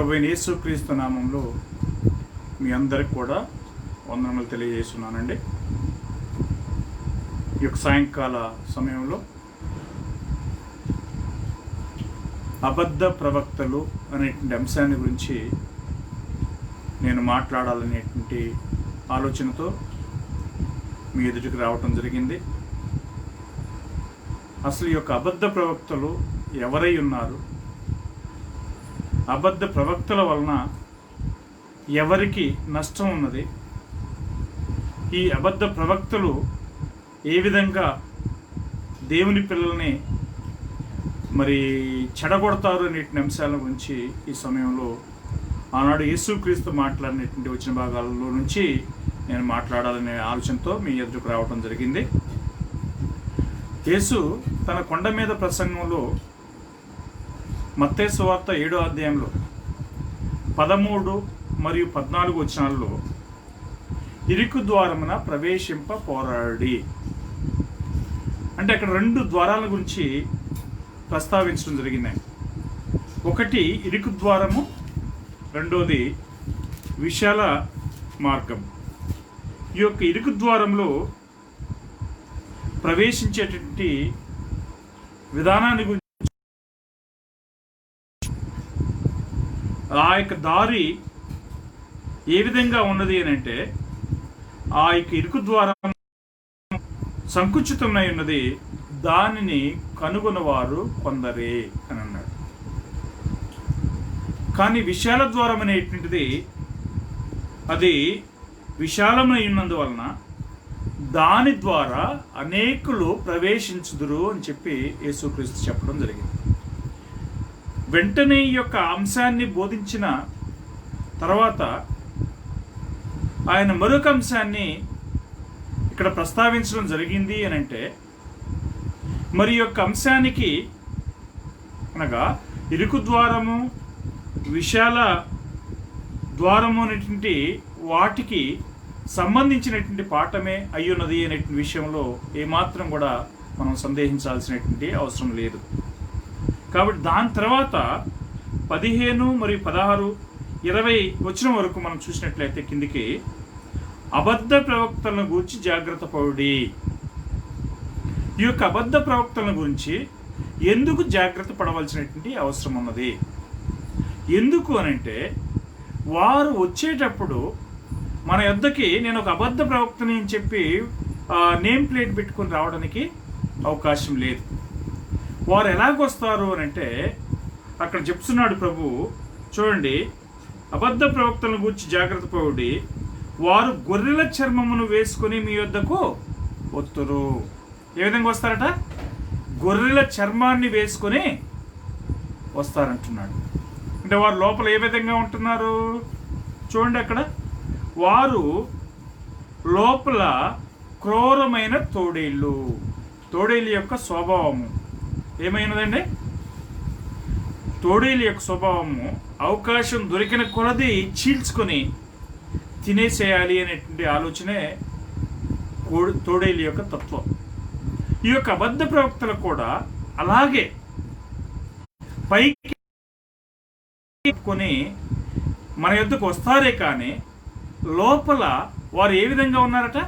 ప్రభువైన యేసుక్రీస్తు నామంలో మీ అందరికి కూడా వందనములు తెలియజేస్తున్నానండి. ఈ యొక్క సాయంకాల సమయంలో అబద్ధ ప్రవక్తలు అనేటువంటి అంశాన్ని గురించి నేను మాట్లాడాలనేటువంటి ఆలోచనతో మీ ఎదుటికి రావటం జరిగింది. అసలు ఈ యొక్క అబద్ధ ప్రవక్తలు ఎవరై ఉన్నారు, అబద్ధ ప్రవక్తల వలన ఎవరికి నష్టం ఉన్నది, ఈ అబద్ధ ప్రవక్తలు ఏ విధంగా దేవుని పిల్లల్ని మరి చెడగొడతారు అనేటువంటి అంశాల గురించి ఈ సమయంలో ఆనాడు యేసుక్రీస్తు మాట్లాడినటువంటి వచ్చిన భాగాలలో నుంచి నేను మాట్లాడాలనే ఆలోచనతో మీ ఎదురుకు రావడం జరిగింది. యేసు తన కొండ మీద ప్రసంగంలో మత్తయి సువార్త 7వ అధ్యాయంలో 13 మరియు 14 వచనాల్లో ఇరుకు ద్వారమున ప్రవేశింప పోరాడి అంటే అక్కడ 2 ద్వారాల గురించి ప్రస్తావించడం జరిగింది. ఒకటి ఇరుకు ద్వారము, రెండోది విశాల మార్గం. ఈ యొక్క ఇరుకు ద్వారంలో ప్రవేశించేటువంటి విధానాన్ని గురించి, ఆ యొక్క దారి ఏ విధంగా ఉన్నది అని అంటే, ఆ యొక్క ఇరుకు ద్వారం సంకుచితమై ఉన్నది, దానిని కనుగొనవారు కొందరే అని అన్నాడు. కానీ విశాల ద్వారం అనేటువంటిది అది విశాలమై ఉన్నందువలన దాని ద్వారా అనేకులు ప్రవేశించుదురు అని చెప్పి యేసుక్రీస్తు చెప్పడం జరిగింది. వెంటనే ఈ యొక్క అంశాన్ని బోధించిన తర్వాత ఆయన మరొక అంశాన్ని ఇక్కడ ప్రస్తావించడం జరిగింది అని అంటే, మరి యొక్క అంశానికి అనగా ఇరుకు ద్వారము, విశాల ద్వారము అనేటువంటి వాటికి సంబంధించినటువంటి పాఠమే అయ్యున్నది అనేటువంటి విషయంలో ఏమాత్రం కూడా మనం సందేహించాల్సినటువంటి అవసరం లేదు. కాబట్టి దాని తర్వాత 15 మరియు 16, 20 వచనం వరకు మనం చూసినట్లయితే కిందికి అబద్ధ ప్రవక్తలను గురించి జాగ్రత్త పడుడి. ఈ యొక్క అబద్ధ ప్రవక్తలను గురించి ఎందుకు జాగ్రత్త పడవలసినటువంటి అవసరం ఉన్నది? ఎందుకు అనంటే, వారు వచ్చేటప్పుడు మన యొద్దకి నేను ఒక అబద్ధ ప్రవక్తని అని చెప్పి నేమ్ ప్లేట్ పెట్టుకొని రావడానికి అవకాశం లేదు. వారు ఎలాగొస్తారు అని అంటే, అక్కడ చెప్తున్నాడు ప్రభు, చూడండి, అబద్ధ ప్రవక్తలను గురించి జాగ్రత్త పడి వారు గొర్రెల చర్మమును వేసుకొని మీ యొద్దకు వస్తురు. ఏ విధంగా వస్తారట? గొర్రెల చర్మాన్ని వేసుకొని వస్తారంటున్నాడు. అంటే వారు లోపల ఏ విధంగా ఉంటున్నారు చూడండి. అక్కడ వారు లోపల క్రూరమైన తోడేళ్ళు. తోడేళ్ళ యొక్క స్వభావము ఏమైనదండి? తోడేళ్ళ యొక్క స్వభావము అవకాశం దొరికిన కొలది చీల్చుకొని తినేసేయాలి అనేటువంటి ఆలోచనే తోడేళ్ళ యొక్క తత్వం. ఈ యొక్క అబద్ధ ప్రవక్తలు కూడా అలాగే పైకి కొని మన యొద్దకు వస్తారే కానీ లోపల వారు ఏ విధంగా ఉన్నారట?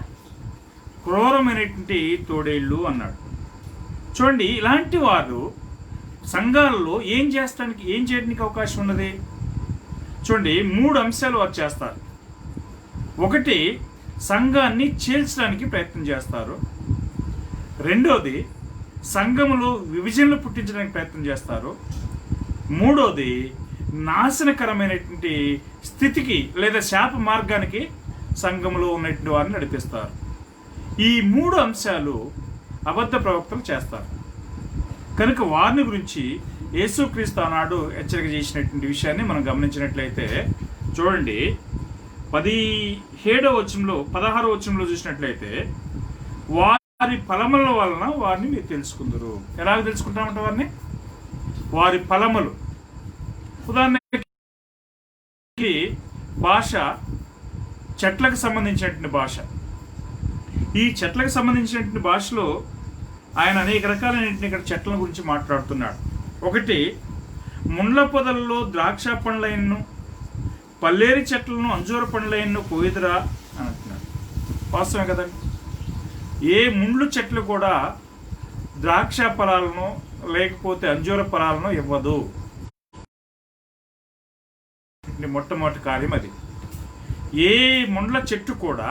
క్రూరమైనటువంటి తోడేళ్ళు అన్నాడు. చూడండి, ఇలాంటి వారు సంఘాలలో ఏం చేయడానికి అవకాశం ఉన్నది? చూడండి, 3 అంశాలు వారు చేస్తారు. ఒకటి, సంఘాన్ని చీల్చడానికి ప్రయత్నం చేస్తారు. రెండోది, సంఘములో విభజనలు పుట్టించడానికి ప్రయత్నం చేస్తారు. మూడోది, నాశనకరమైనటువంటి స్థితికి లేదా శాప మార్గానికి సంఘములో ఉన్నటువంటి వారిని నడిపిస్తారు. ఈ 3 అంశాలు అబద్ధ ప్రవక్తలు చేస్తారు. కనుక వారిని గురించి యేసుక్రీస్తు ఆనాడు హెచ్చరిక చేసినటువంటి విషయాన్ని మనం గమనించినట్లయితే, చూడండి, 17వ వచనంలో 16వ వచనంలో చూసినట్లయితే, వారి ఫలముల వలన వారిని మీరు తెలుసుకుందరు. ఎలాగ తెలుసుకుంటామంట వారిని? వారి ఫలములు. ఉదాహరణకి భాష చెట్లకు సంబంధించినటువంటి భాష. ఈ చెట్లకు సంబంధించినటువంటి భాషలో ఆయన అనేక రకాలైనటువంటి ఇక్కడ చెట్ల గురించి మాట్లాడుతున్నాడు. ఒకటి, ముండ్ల పొదల్లో ద్రాక్ష పండ్లైనను పల్లేరి చెట్లను అంజూర పండ్లైనను కోయిదురా అని అంటున్నాడు. వాస్తవమే కదండి. ఏ ముండ్లు చెట్లు కూడా ద్రాక్ష ఫలాలను లేకపోతే అంజూర ఫలాలను ఇవ్వదు. మొట్టమొదటి కార్యం అది. ఏ ముండ్ల చెట్టు కూడా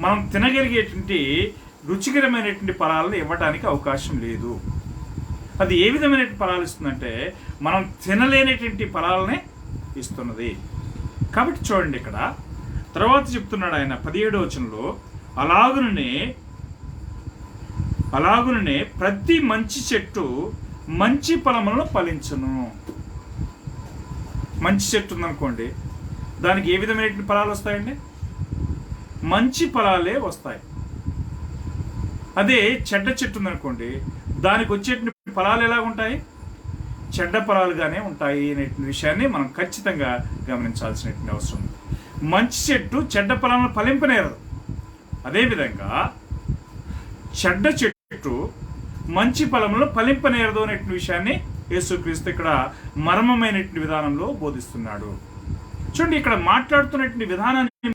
మనం తినగలిగేటువంటి రుచికరమైనటువంటి ఫలాలను ఇవ్వడానికి అవకాశం లేదు. అది ఏ విధమైన ఫలాలు ఇస్తుందంటే మనం తినలేనటువంటి ఫలాలనే ఇస్తున్నది. కాబట్టి చూడండి, ఇక్కడ తర్వాత చెప్తున్నాడు ఆయన 17వ వచనంలో, అలాగుననే ప్రతి మంచి చెట్టు మంచి ఫలములను ఫలించును. మంచి చెట్టు ఉందనుకోండి, దానికి ఏ విధమైన ఫలాలు వస్తాయండి? మంచి ఫలాలే వస్తాయి. అదే చెడ్డ చెట్టు ఉందనుకోండి, దానికి వచ్చేటువంటి ఫలాలు ఎలా ఉంటాయి? చెడ్డ ఫలాలుగానే ఉంటాయి అనే విషయాన్ని మనం ఖచ్చితంగా గమనించాల్సినటువంటి అవసరం ఉంది. మంచి చెట్టు చెడ్డ ఫలాలను ఫలింపనేరదు. అదేవిధంగా చెడ్డ చెట్టు మంచి ఫలములను ఫలింపనేరదు అనే విషయాన్ని యేసుక్రీస్తు ఇక్కడ మర్మమైనటువంటి విధానంలో బోధిస్తున్నాడు. చూడండి, ఇక్కడ మాట్లాడుతున్నటువంటి విధానాన్ని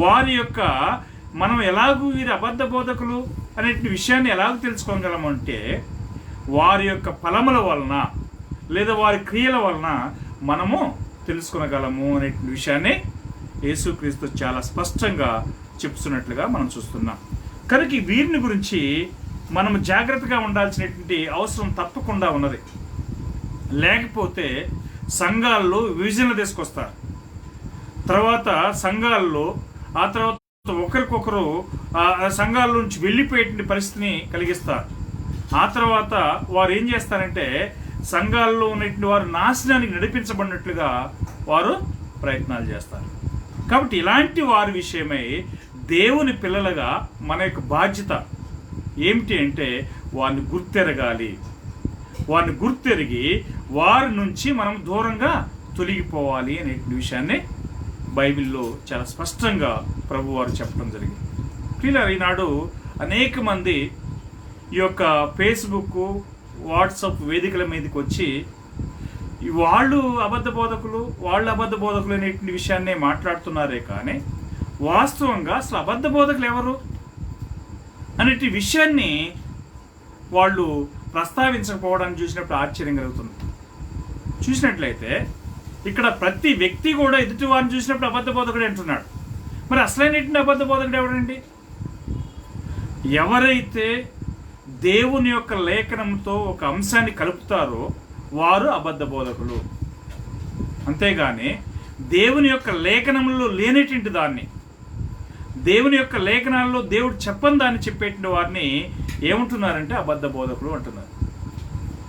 వారి యొక్క మనం ఎలాగూ వీరి అబద్ధ బోధకులు అనే విషయాన్ని ఎలాగ తెలుసుకోగలము అంటే వారి యొక్క ఫలముల వలన లేదా వారి క్రియల వలన మనము తెలుసుకొనగలము అనే విషయాన్ని యేసుక్రీస్తు చాలా స్పష్టంగా చెప్తున్నట్లుగా మనం చూస్తున్నాం. కనుక వీరిని గురించి మనం జాగ్రత్తగా ఉండాల్సినటువంటి అవసరం తప్పకుండా ఉన్నది. లేకపోతే సంఘాల్లో విభజనలు తీసుకొస్తారు. తర్వాత సంఘాల్లో ఆ తర్వాత ఒకరికొకరు సంఘాల నుంచి వెళ్ళిపోయేటువంటి పరిస్థితిని కలిగిస్తారు. ఆ తర్వాత వారు ఏం చేస్తారంటే సంఘాల్లో ఉన్నటువంటి వారు నాశనానికి నడిపించబడినట్లుగా వారు ప్రయత్నాలు చేస్తారు. కాబట్టి ఇలాంటి వారి విషయమై దేవుని పిల్లలుగా మన యొక్క బాధ్యత ఏమిటి అంటే వారిని గుర్తెరగాలి. వారిని గుర్తెరిగి వారి నుంచి మనం దూరంగా తొలగిపోవాలి అనే విషయాన్ని బైబిల్లో చాలా స్పష్టంగా ప్రభువారు చెప్పడం జరిగింది. ప్రియులారా, ఈనాడు అనేక మంది ఈ యొక్క ఫేస్బుక్, వాట్సాప్ వేదికల మీదకి వచ్చి వాళ్ళు అబద్ధ బోధకులు అనేటువంటి విషయాన్నే మాట్లాడుతున్నారే కానీ వాస్తవంగా అసలు అబద్ధ బోధకులు ఎవరు అనేటి విషయాన్ని వాళ్ళు ప్రస్తావించకపోవడాన్ని చూసినప్పుడు ఆశ్చర్యం కలుగుతుంది. చూసినట్లయితే ఇక్కడ ప్రతి వ్యక్తి కూడా ఎదుటి వారిని చూసినప్పుడు అబద్ధ బోధకుడు అంటున్నాడు. మరి అసలైనటువంటి అబద్ధ బోధకుడు ఎవరండి? ఎవరైతే దేవుని యొక్క లేఖనంతో ఒక అంశాన్ని కలుపుతారో వారు అబద్ధ బోధకులు. అంతేగాని దేవుని యొక్క లేఖనంలో లేనటువంటి దాన్ని, దేవుని యొక్క లేఖనాల్లో దేవుడు చెప్పని దాన్ని చెప్పేటువంటి వారిని ఏమంటున్నారంటే అబద్ధ బోధకులు అంటున్నారు.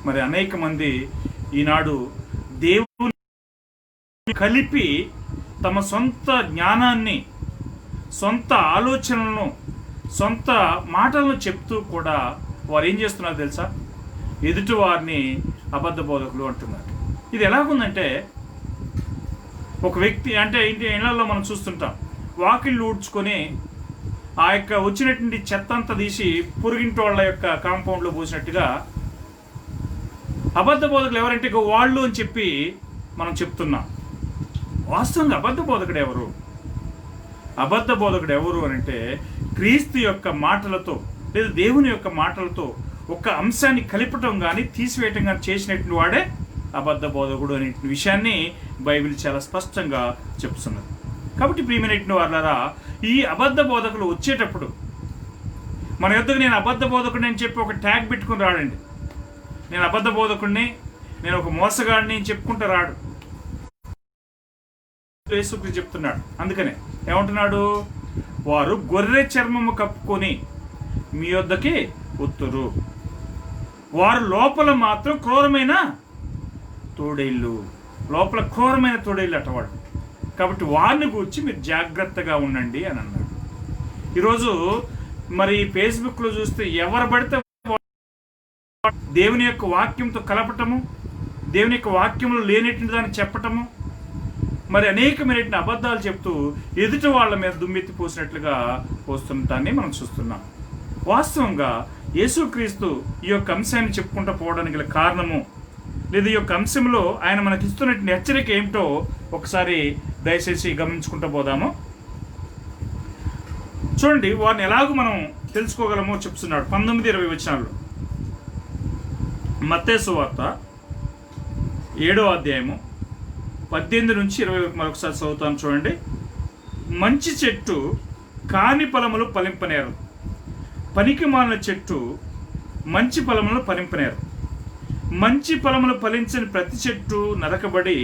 మరి అనేక మంది ఈనాడు దేవుని కలిపి తమ సొంత జ్ఞానాన్ని, సొంత ఆలోచనలను, సొంత మాటలను చెప్తూ కూడా వారు ఏం చేస్తున్నారు తెలుసా? ఎదుటి వారిని అబద్ధ బోధకులు అంటున్నారు. ఇది ఎలాగుందంటే ఒక వ్యక్తి అంటే ఇళ్లలో మనం చూస్తుంటాం, వాకిళ్ళు ఊడ్చుకొని ఆ యొక్క వచ్చినటువంటి చెత్త అంతా తీసి పొరుగింటి వాళ్ళ యొక్క కాంపౌండ్లో పోసినట్టుగా అబద్ధ బోధకులు ఎవరంటే వాళ్ళు అని చెప్పి మనం చెప్తున్నాం. వాస్తవంగా అబద్ధ బోధకుడు ఎవరు? అబద్ధ బోధకుడు ఎవరు అని అంటే క్రీస్తు యొక్క మాటలతో లేదా దేవుని యొక్క మాటలతో ఒక అంశాన్ని కలిపటం కానీ తీసివేయటం కానీ చేసినటువంటి వాడే అబద్ధ బోధకుడు అనే విషయాన్ని బైబిల్ చాలా స్పష్టంగా చెప్తున్నది. కాబట్టి ప్రియమైనటువంటి వారులారా, ఈ అబద్ధ బోధకులు వచ్చేటప్పుడు మన యొద్దకు నేను అబద్ధ బోధకుడిని అని చెప్పి ఒక ట్యాగ్ పెట్టుకుని రాడండి. నేను అబద్ధ బోధకుడిని, నేను ఒక మోసగాడిని అని చెప్పుకుంటూ రాడు. యేసుక్రీస్తు చెప్తున్నాడు. అందుకనే ఏమంటున్నాడు? వారు గొర్రె చర్మము కప్పుకొని మీ యొద్దకి వత్తురు, వారు లోపల మాత్రం క్రూరమైన తోడేళ్ళు, లోపల క్రూరమైన తోడేళ్ళు అటవాడు. కాబట్టి వారిని గురించి మీరు జాగ్రత్తగా ఉండండి అని అన్నాడు. ఈరోజు మరి ఫేస్బుక్లో చూస్తే ఎవరు పడితే దేవుని యొక్క వాక్యంతో కలపటము, దేవుని యొక్క వాక్యంలో లేనటువంటి దాన్ని చెప్పటము, మరి అనేకమైనటువంటి అబద్ధాలు చెప్తూ ఎదుటి వాళ్ళ మీద దుమ్మెత్తి పోసినట్లుగా పోస్తుంటాన్ని మనం చూస్తున్నాం. వాస్తవంగా యేసుక్రీస్తు ఈ యొక్క అంశాన్ని చెప్పుకుంటూ పోవడానికి గల కారణము లేదా ఈ యొక్క అంశంలో ఆయన మనకి ఇస్తున్నటువంటి హెచ్చరిక ఏమిటో ఒకసారి దయచేసి గమనించుకుంటూ పోదాము. చూడండి, వారిని ఎలాగో మనం తెలుసుకోగలమో చెప్తున్నాడు 19-20 వచనాల్లో. మత్తయి సువార్త 7వ అధ్యాయము 18 నుంచి 20 వరకు మరొకసారి చదువుతాను చూడండి. మంచి చెట్టు కాని ఫలములు ఫలింపనేరు, పనికి మాలిన చెట్టు మంచి ఫలములను ఫలింపనేరు. మంచి ఫలములు ఫలించని ప్రతి చెట్టు నరకబడి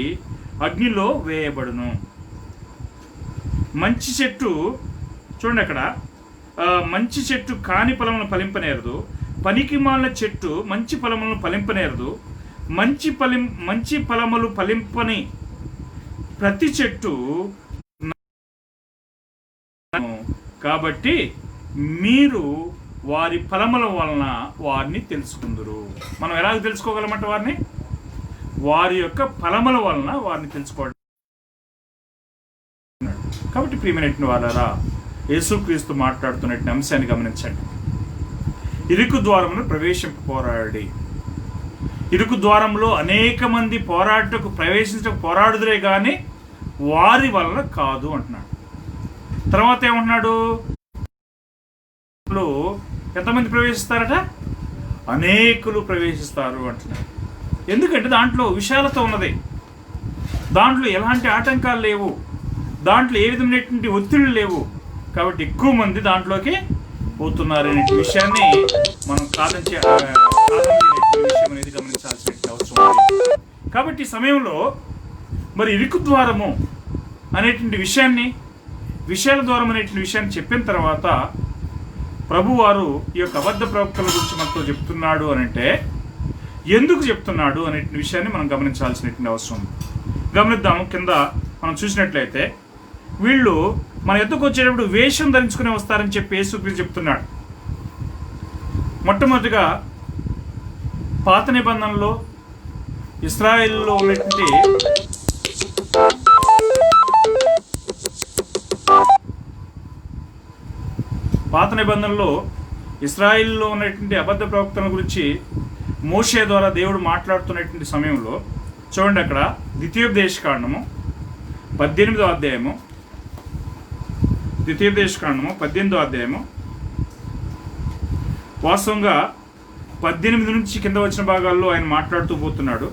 అగ్నిలో వేయబడును. మంచి చెట్టు చూడండి, అక్కడ మంచి చెట్టు కాని ఫలములను ఫలింపనేరదు, పనికి మాలిన చెట్టు మంచి ఫలములను ఫలింపనేరదు. మంచి ఫలములు ఫలింపని ప్రతి చెట్టు. కాబట్టి మీరు వారి ఫలముల వలన వారిని తెలుసుకుందురు. మనం ఎలాగ తెలుసుకోగలమంటే వారిని వారి యొక్క ఫలముల వలన వారిని తెలుసుకోవడం. కాబట్టి ప్రియమైనటువంటి వారారా, యేసుక్రీస్తు మాట్లాడుతున్నటువంటి అంశాన్ని గమనించండి. ఇరుకు ద్వారమును పోరాడి. ఇరుకు ద్వారంలో అనేక మంది పోరాడుదురే కానీ వారి వలన కాదు అంటున్నాడు. తర్వాత ఏమంటున్నాడు? ఎంతమంది ప్రవేశిస్తారట? అనేకులు ప్రవేశిస్తారు అంటున్నాడు. ఎందుకంటే దాంట్లో విశాలత ఉన్నది, దాంట్లో ఎలాంటి ఆటంకాలు లేవు, దాంట్లో ఏ విధమైనటువంటి ఒత్తిళ్లు లేవు. కాబట్టి ఎక్కువ మంది దాంట్లోకి పోతున్నారు అనే విషయాన్ని మనం విషయం అనేది గమనించాల్సిన అవసరం ఉంది. కాబట్టి ఈ సమయంలో మరి ఇరుకు ద్వారము అనేటువంటి విషయాన్ని, విశాల ద్వారం అనేటువంటి విషయాన్ని చెప్పిన తర్వాత ప్రభువారు ఈ యొక్క అబద్ధ ప్రవక్తల గురించి మనతో చెప్తున్నాడు అనంటే ఎందుకు చెప్తున్నాడు అనే విషయాన్ని మనం గమనించాల్సినటువంటి అవసరం ఉంది. గమనిద్దాము. కింద మనం చూసినట్లయితే వీళ్ళు మన ఎద్దుకు వచ్చేటప్పుడు వేషం ధరించుకుని వస్తారని చెప్పి యేసుక్రీస్తు చెప్తున్నాడు. మొట్టమొదటిగా పాత నిబంధనలో ఇశ్రాయేలులో ఉన్నటువంటి ఇశ్రాయేలులో ఉన్నటువంటి అబద్ధ ప్రవక్తల గురించి మోషే ద్వారా దేవుడు మాట్లాడుతున్నటువంటి సమయంలో చూడండి, అక్కడ ద్వితీయోపదేశకాండము 18వ అధ్యాయము, 18వ అధ్యాయము వాస్తవంగా 18 నుంచి కింద వచ్చిన భాగాల్లో ఆయన మాట్లాడుతూ పోతున్నాడు.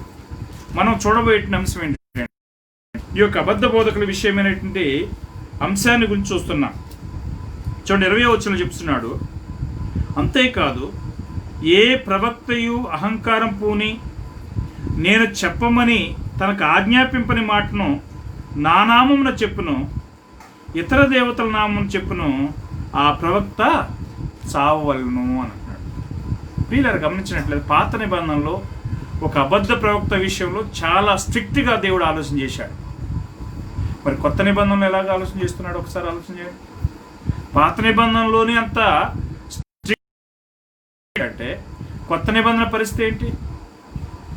మనం చూడబోయే అంశం ఏంటంటే ఈ యొక్క అబద్ధ బోధకుల విషయమైనటువంటి అంశాన్ని గురించి చూస్తున్నాం. చూడండి, 20వ వచనంలో చెప్తున్నాడు, అంతేకాదు ఏ ప్రవక్తయు అహంకారం పూని నేను చెప్పమని తనకు ఆజ్ఞాపింపని మాటను నా నామమున చెప్పును, ఇతర దేవతల నామం చెప్పును, ఆ ప్రవక్త చావవలను అని అంటున్నాడు. వీళ్ళని గమనించినట్లయితే పాత నిబంధనలో ఒక అబద్ధ ప్రవక్త విషయంలో చాలా స్ట్రిక్ట్గా దేవుడు ఆలోచన చేశాడు. మరి కొత్త నిబంధనలు ఎలాగ ఆలోచన చేస్తున్నాడు ఒకసారి ఆలోచన చేయండి. పాత నిబంధనలోనే అంత స్ట్రిక్ట్ అంటే కొత్త నిబంధన పరిస్థితి ఏంటి?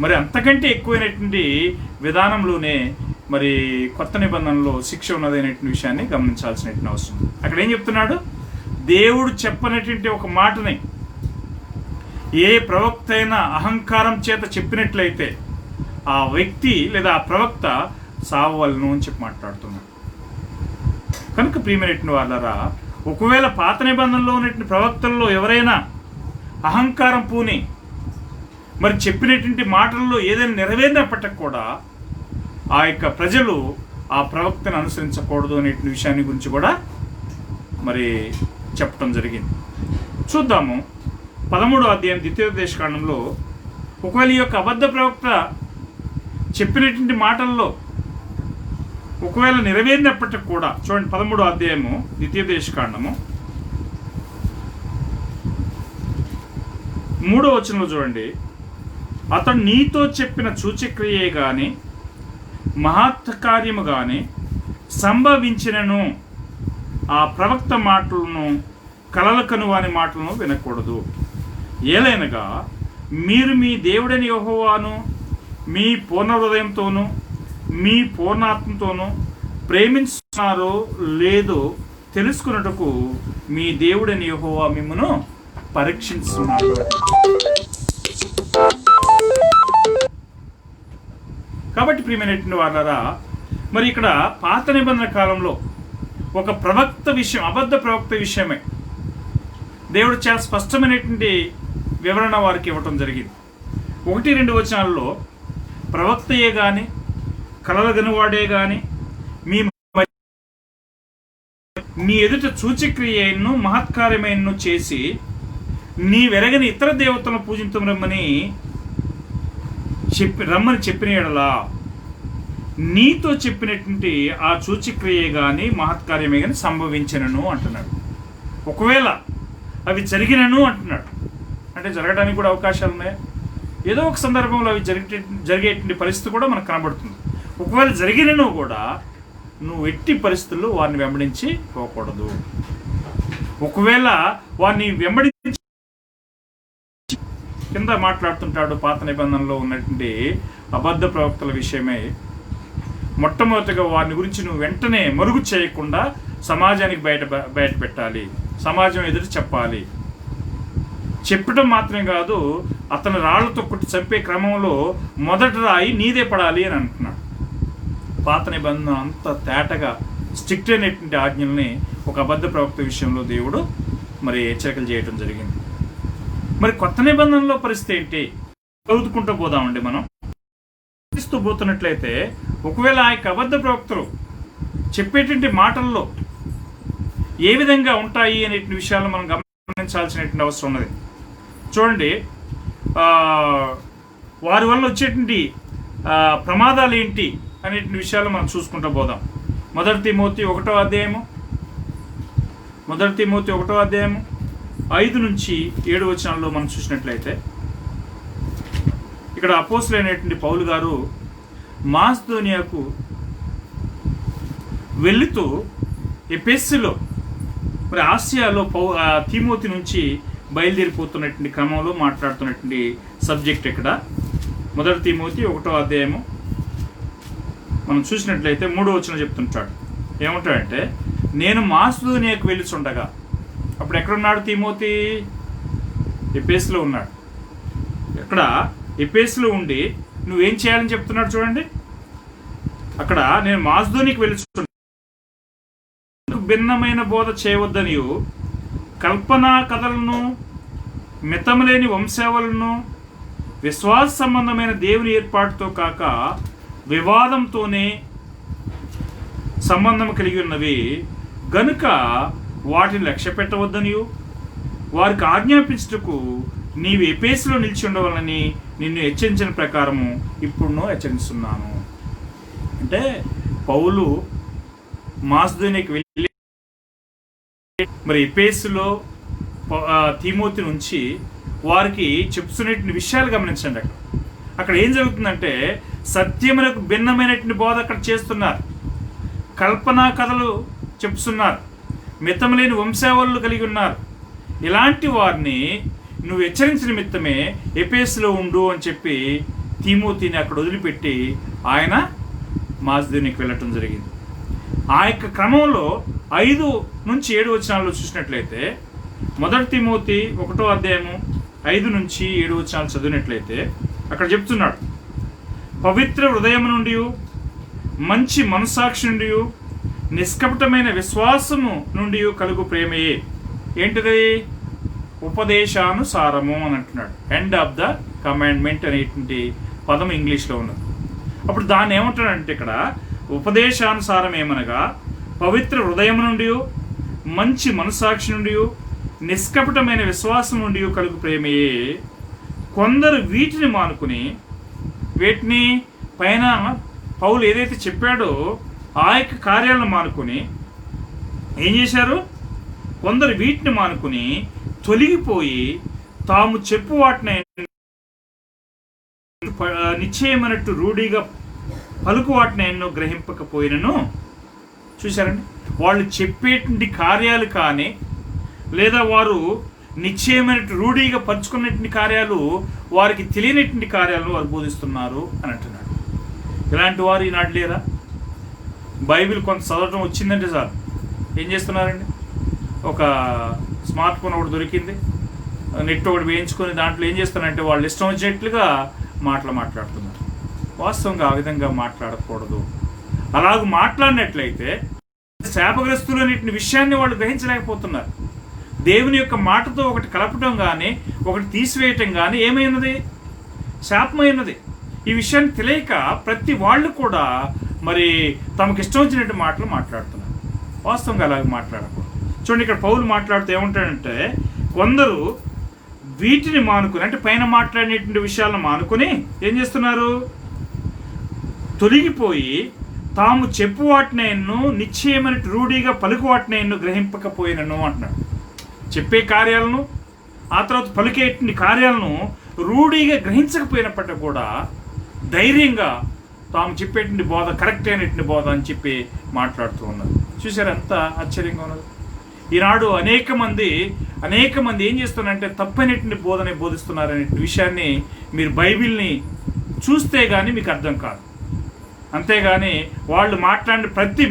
మరి అంతకంటే ఎక్కువైనటువంటి విధానంలోనే మరి కొత్త నిబంధనలో శిక్ష ఉన్నదైనటువంటి విషయాన్ని గమనించాల్సినటువంటి అవసరం. అక్కడ ఏం చెప్తున్నాడు? దేవుడు చెప్పనటువంటి ఒక మాటని ఏ ప్రవక్త అయినా అహంకారం చేత చెప్పినట్లయితే ఆ వ్యక్తి లేదా ఆ ప్రవక్త సావవలను అని చెప్పి మాట్లాడుతున్నాడు. కనుక ప్రియమైనటువంటి వాళ్ళరా, ఒకవేళ పాత నిబంధనలో ఉన్నటువంటి ప్రవక్తల్లో ఎవరైనా అహంకారం పూని మరి చెప్పినటువంటి మాటల్లో ఏదైనా నెరవేరినప్పటికి కూడా ఆ యొక్క ప్రజలు ఆ ప్రవక్తను అనుసరించకూడదు అనే విషయాన్ని గురించి కూడా మరి చెప్పడం జరిగింది. చూద్దాము 13వ అధ్యాయం ద్వితీయోపదేశకాండంలో ఒకవేళ ఈ యొక్క అబద్ధ ప్రవక్త చెప్పినటువంటి మాటల్లో ఒకవేళ నెరవేరినప్పటికి కూడా చూడండి, 13వ అధ్యాయము ద్వితీయోపదేశకాండము 3వ వచనంలో చూడండి, అతడు నీతో చెప్పిన సూచక్రియే గాని మహత్ కార్యము గాని సంభవించినను ఆ ప్రవక్త మాటలను కలలకను వాని మాటలను వినకూడదు. ఏలైనగా మీరు మీ దేవుడని యెహోవాను మీ పూర్ణ హృదయంతోనూ మీ పూర్ణాత్మతోనూ ప్రేమిస్తున్నారో లేదో తెలుసుకున్నట్టుకు మీ దేవుడని యెహోవా మిమ్మును పరీక్షిస్తున్నాడు. కాబట్టి ప్రియమైనటువంటి వాళ్ళారా, మరి ఇక్కడ పాత నిబంధన కాలంలో ఒక ప్రవక్త విషయం, అబద్ధ ప్రవక్త విషయమే దేవుడు చాలా స్పష్టమైనటువంటి వివరణ వారికి ఇవ్వటం జరిగింది. 1-2 వచనాల్లో ప్రవక్తయే కానీ కలలుగనివాడే కానీ మీ ఎదుట సూచక్రియను మహత్కార్యమైనను చేసి నీ వెరగని ఇతర దేవతలను పూజించమని రమ్మని చెప్పిన ఎడలా నీతో చెప్పినటువంటి ఆ సూచక్రియే కానీ మహత్కార్యమే కానీ సంభవించనను అంటున్నాడు. ఒకవేళ అవి జరిగినను అంటున్నాడు, అంటే జరగడానికి కూడా అవకాశాలు ఉన్నాయి. ఏదో ఒక సందర్భంలో అవి జరిగేటువంటి పరిస్థితి కూడా మనకు కనబడుతుంది. ఒకవేళ జరిగినను కూడా నువ్వు ఎట్టి పరిస్థితుల్లో వారిని వెంబడించి పోకూడదు. ఒకవేళ వారిని వెంబడించి కింద మాట్లాడుతుంటాడు పాత నిబంధనలో ఉన్నటువంటి అబద్ధ ప్రవక్తల విషయమై. మొట్టమొదటిగా వారిని గురించి నువ్వు వెంటనే మరుగు చేయకుండా సమాజానికి బయట పెట్టాలి, సమాజం ఎదురు చెప్పాలి. చెప్పడం మాత్రమే కాదు, అతను రాళ్లతో కొట్టి చంపే క్రమంలో మొదటి రాయి నీదే పడాలి అని అంటున్నాడు. పాత నిబంధన అంత తేటగా స్ట్రిక్ట్ అయినటువంటి ఆజ్ఞల్ని ఒక అబద్ధ ప్రవక్త విషయంలో దేవుడు మరి హెచ్చరికలు చేయడం జరిగింది. మరి కొత్త నిబంధనలో పరిస్థితి ఏంటి? చదువుకుంటూ పోదామండి. మనం చూస్తూ పోతున్నట్లయితే ఒకవేళ ఆ యొక్క అబద్ధ ప్రవక్తలు చెప్పేటువంటి మాటల్లో ఏ విధంగా ఉంటాయి అనే విషయాలను మనం గమనించాల్సినటువంటి అవసరం ఉన్నది. చూడండి, వారి వల్ల వచ్చేటువంటి ప్రమాదాలు ఏంటి అనే విషయాలు మనం చూసుకుంటూ పోదాం. మొదటి తిమోతి 1వ అధ్యాయము 5-7 వచనాల్లో మనం చూసినట్లయితే ఇక్కడ అపోస్తలుడైనటువంటి పౌలు గారు మాసిదోనియాకు వెళుతూ ఎఫెసులో మరి ఆసియాలో తిమోతి నుంచి బయలుదేరిపోతున్నటువంటి క్రమంలో మాట్లాడుతున్నటువంటి సబ్జెక్ట్ ఇక్కడ మొదటి తిమోతి 1వ అధ్యాయము మనం చూసినట్లయితే 3వ వచనం చెప్తుంటాడు. ఏమంటాడంటే, నేను మాసిదోనియాకు వెళ్ళుచుండగా, అప్పుడు ఎక్కడున్నాడు తిమోతి? ఎఫెసులో ఉన్నాడు. ఎక్కడ? ఎఫెసులో ఉండి నువ్వేం చేయాలని చెప్తున్నాడు చూడండి. అక్కడ నేను మాసిదోనియాకు వెళ్ళుచుండగా భిన్నమైన బోధ చేయవద్దనియు, కల్పనా కథలను, మితములేని వంశావళులను, విశ్వాస సంబంధమైన దేవుని ఏర్పాటుతో కాక వివాదంతోనే సంబంధం కలిగి ఉన్నవి గనుక వాటిని లక్ష్య పెట్టవద్దనియు, వారికి ఆజ్ఞాపించుటకు నీవు ఎఫెసులో నిలిచి ఉండవాలని నిన్ను హెచ్చరించిన ప్రకారము ఇప్పుడు హెచ్చరిస్తున్నాను. అంటే పౌలు మాసిదోనియాకి వెళ్ళి మరి ఎఫెసులో తిమోతి నుంచి వారికి చెప్తున్నటువంటి విషయాలు గమనించండి. అక్కడ ఏం జరుగుతుందంటే, సత్యములకు భిన్నమైనటువంటి బోధ అక్కడ చేస్తున్నారు, కల్పనా కథలు చెప్తున్నారు, మితములేని వంశావళులు కలిగి ఉన్నారు. ఇలాంటి వారిని నువ్వు హెచ్చరించిన నిమిత్తమే ఎఫెసులో ఉండు అని చెప్పి తిమోతిని అక్కడ వదిలిపెట్టి ఆయన మాసిదోనియాకి వెళ్ళటం జరిగింది. ఆ యొక్క క్రమంలో 5-7 వచనాల్లో చూసినట్లయితే, మొదటి తిమోతి 1వ అధ్యాయము 5-7 వచనాలు చదివినట్లయితే అక్కడ చెప్తున్నాడు, పవిత్ర హృదయం నుండి, మంచి మనసాక్షి నుండి, నిష్కపటమైన విశ్వాసము నుండి కలుగు ప్రేమయే. ఏంటిది? ఉపదేశానుసారము అని అంటున్నాడు. ఎండ్ ఆఫ్ ద కమాండ్మెంట్ అనేటువంటి పదం ఇంగ్లీష్లో ఉన్నది. అప్పుడు దాన్ని ఏమంటాడంటే ఇక్కడ ఉపదేశానుసారం ఏమనగా, పవిత్ర హృదయం నుండి, మంచి మనసాక్షి నుండి, నిష్కపటమైన విశ్వాసం నుండి కలుగు ప్రేమయే. కొందరు వీటిని మానుకుని, వీటిని పైన పౌలు ఏదైతే చెప్పాడో ఆ యొక్క కార్యాలను మానుకొని ఏం చేశారు? కొందరు వీటిని మానుకుని తొలగిపోయి తాము చెప్పు వాటిని నిశ్చయమైనట్టు రూఢిగా పలుకు వాటిని ఎన్నో గ్రహింపకపోయినను. చూశారండి, వాళ్ళు చెప్పేటువంటి కార్యాలు కానీ లేదా వారు నిశ్చయమైనట్టు రూఢిగా పరుచుకున్నటువంటి కార్యాలు, వారికి తెలియనటువంటి కార్యాలను వారు బోధిస్తున్నారు అని అంటున్నాడు. ఇలాంటి వారు ఈనాడు లేరా? బైబిల్ కొంత చదవటం వచ్చిందంటే సార్ ఏం చేస్తున్నారండి? ఒక స్మార్ట్ ఫోన్ ఒకటి దొరికింది, నెట్ ఒకటి వేయించుకొని దాంట్లో ఏం చేస్తున్నారంటే వాళ్ళు ఇష్టం వచ్చినట్లుగా మాట్లాడుతున్నారు. వాస్తవంగా ఆ విధంగా మాట్లాడకూడదు. అలాగ మాట్లాడినట్లయితే శాపగ్రస్తులన్నింటి విషయాన్ని వాళ్ళు గ్రహించలేకపోతున్నారు. దేవుని యొక్క మాటతో ఒకటి కలపటం కానీ ఒకటి తీసివేయటం కానీ ఏమైనది? శాపమైనది. ఈ విషయాన్ని తెలియక ప్రతి వాళ్ళు కూడా మరి తమకు ఇష్టం వచ్చినట్టు మాటలు మాట్లాడుతున్నారు. వాస్తవంగా అలాగే మాట్లాడకూడదు. చూడండి, ఇక్కడ పౌలు మాట్లాడుతూ ఏమంటాడంటే, కొందరు వీటిని మానుకుని, అంటే పైన మాట్లాడినటువంటి విషయాలను మానుకొని ఏం చేస్తున్నారు? తొలగిపోయి తాము చెప్పు వాటినైను నిశ్చయమైన రూఢిగా పలుకు వాటినైను గ్రహింపకపోయినను అంటున్నాడు. చెప్పే కార్యాలను ఆ తర్వాత పలికేటువంటి కార్యాలను రూఢిగా గ్రహించకపోయినప్పటికీ కూడా ధైర్యంగా తాము చెప్పేటువంటి బోధ కరెక్ట్ అయినటువంటి బోధ అని చెప్పి మాట్లాడుతూ ఉన్నారు. చూసారు ఎంత ఆశ్చర్యంగా ఉన్నది? ఈనాడు అనేక మంది ఏం చేస్తున్నారంటే తప్పైనటువంటి బోధనే బోధిస్తున్నారనే విషయాన్ని మీరు బైబిల్ని చూస్తే కానీ మీకు అర్థం కాదు. అంతేగాని వాళ్ళు మాట్లాడిన ప్రతి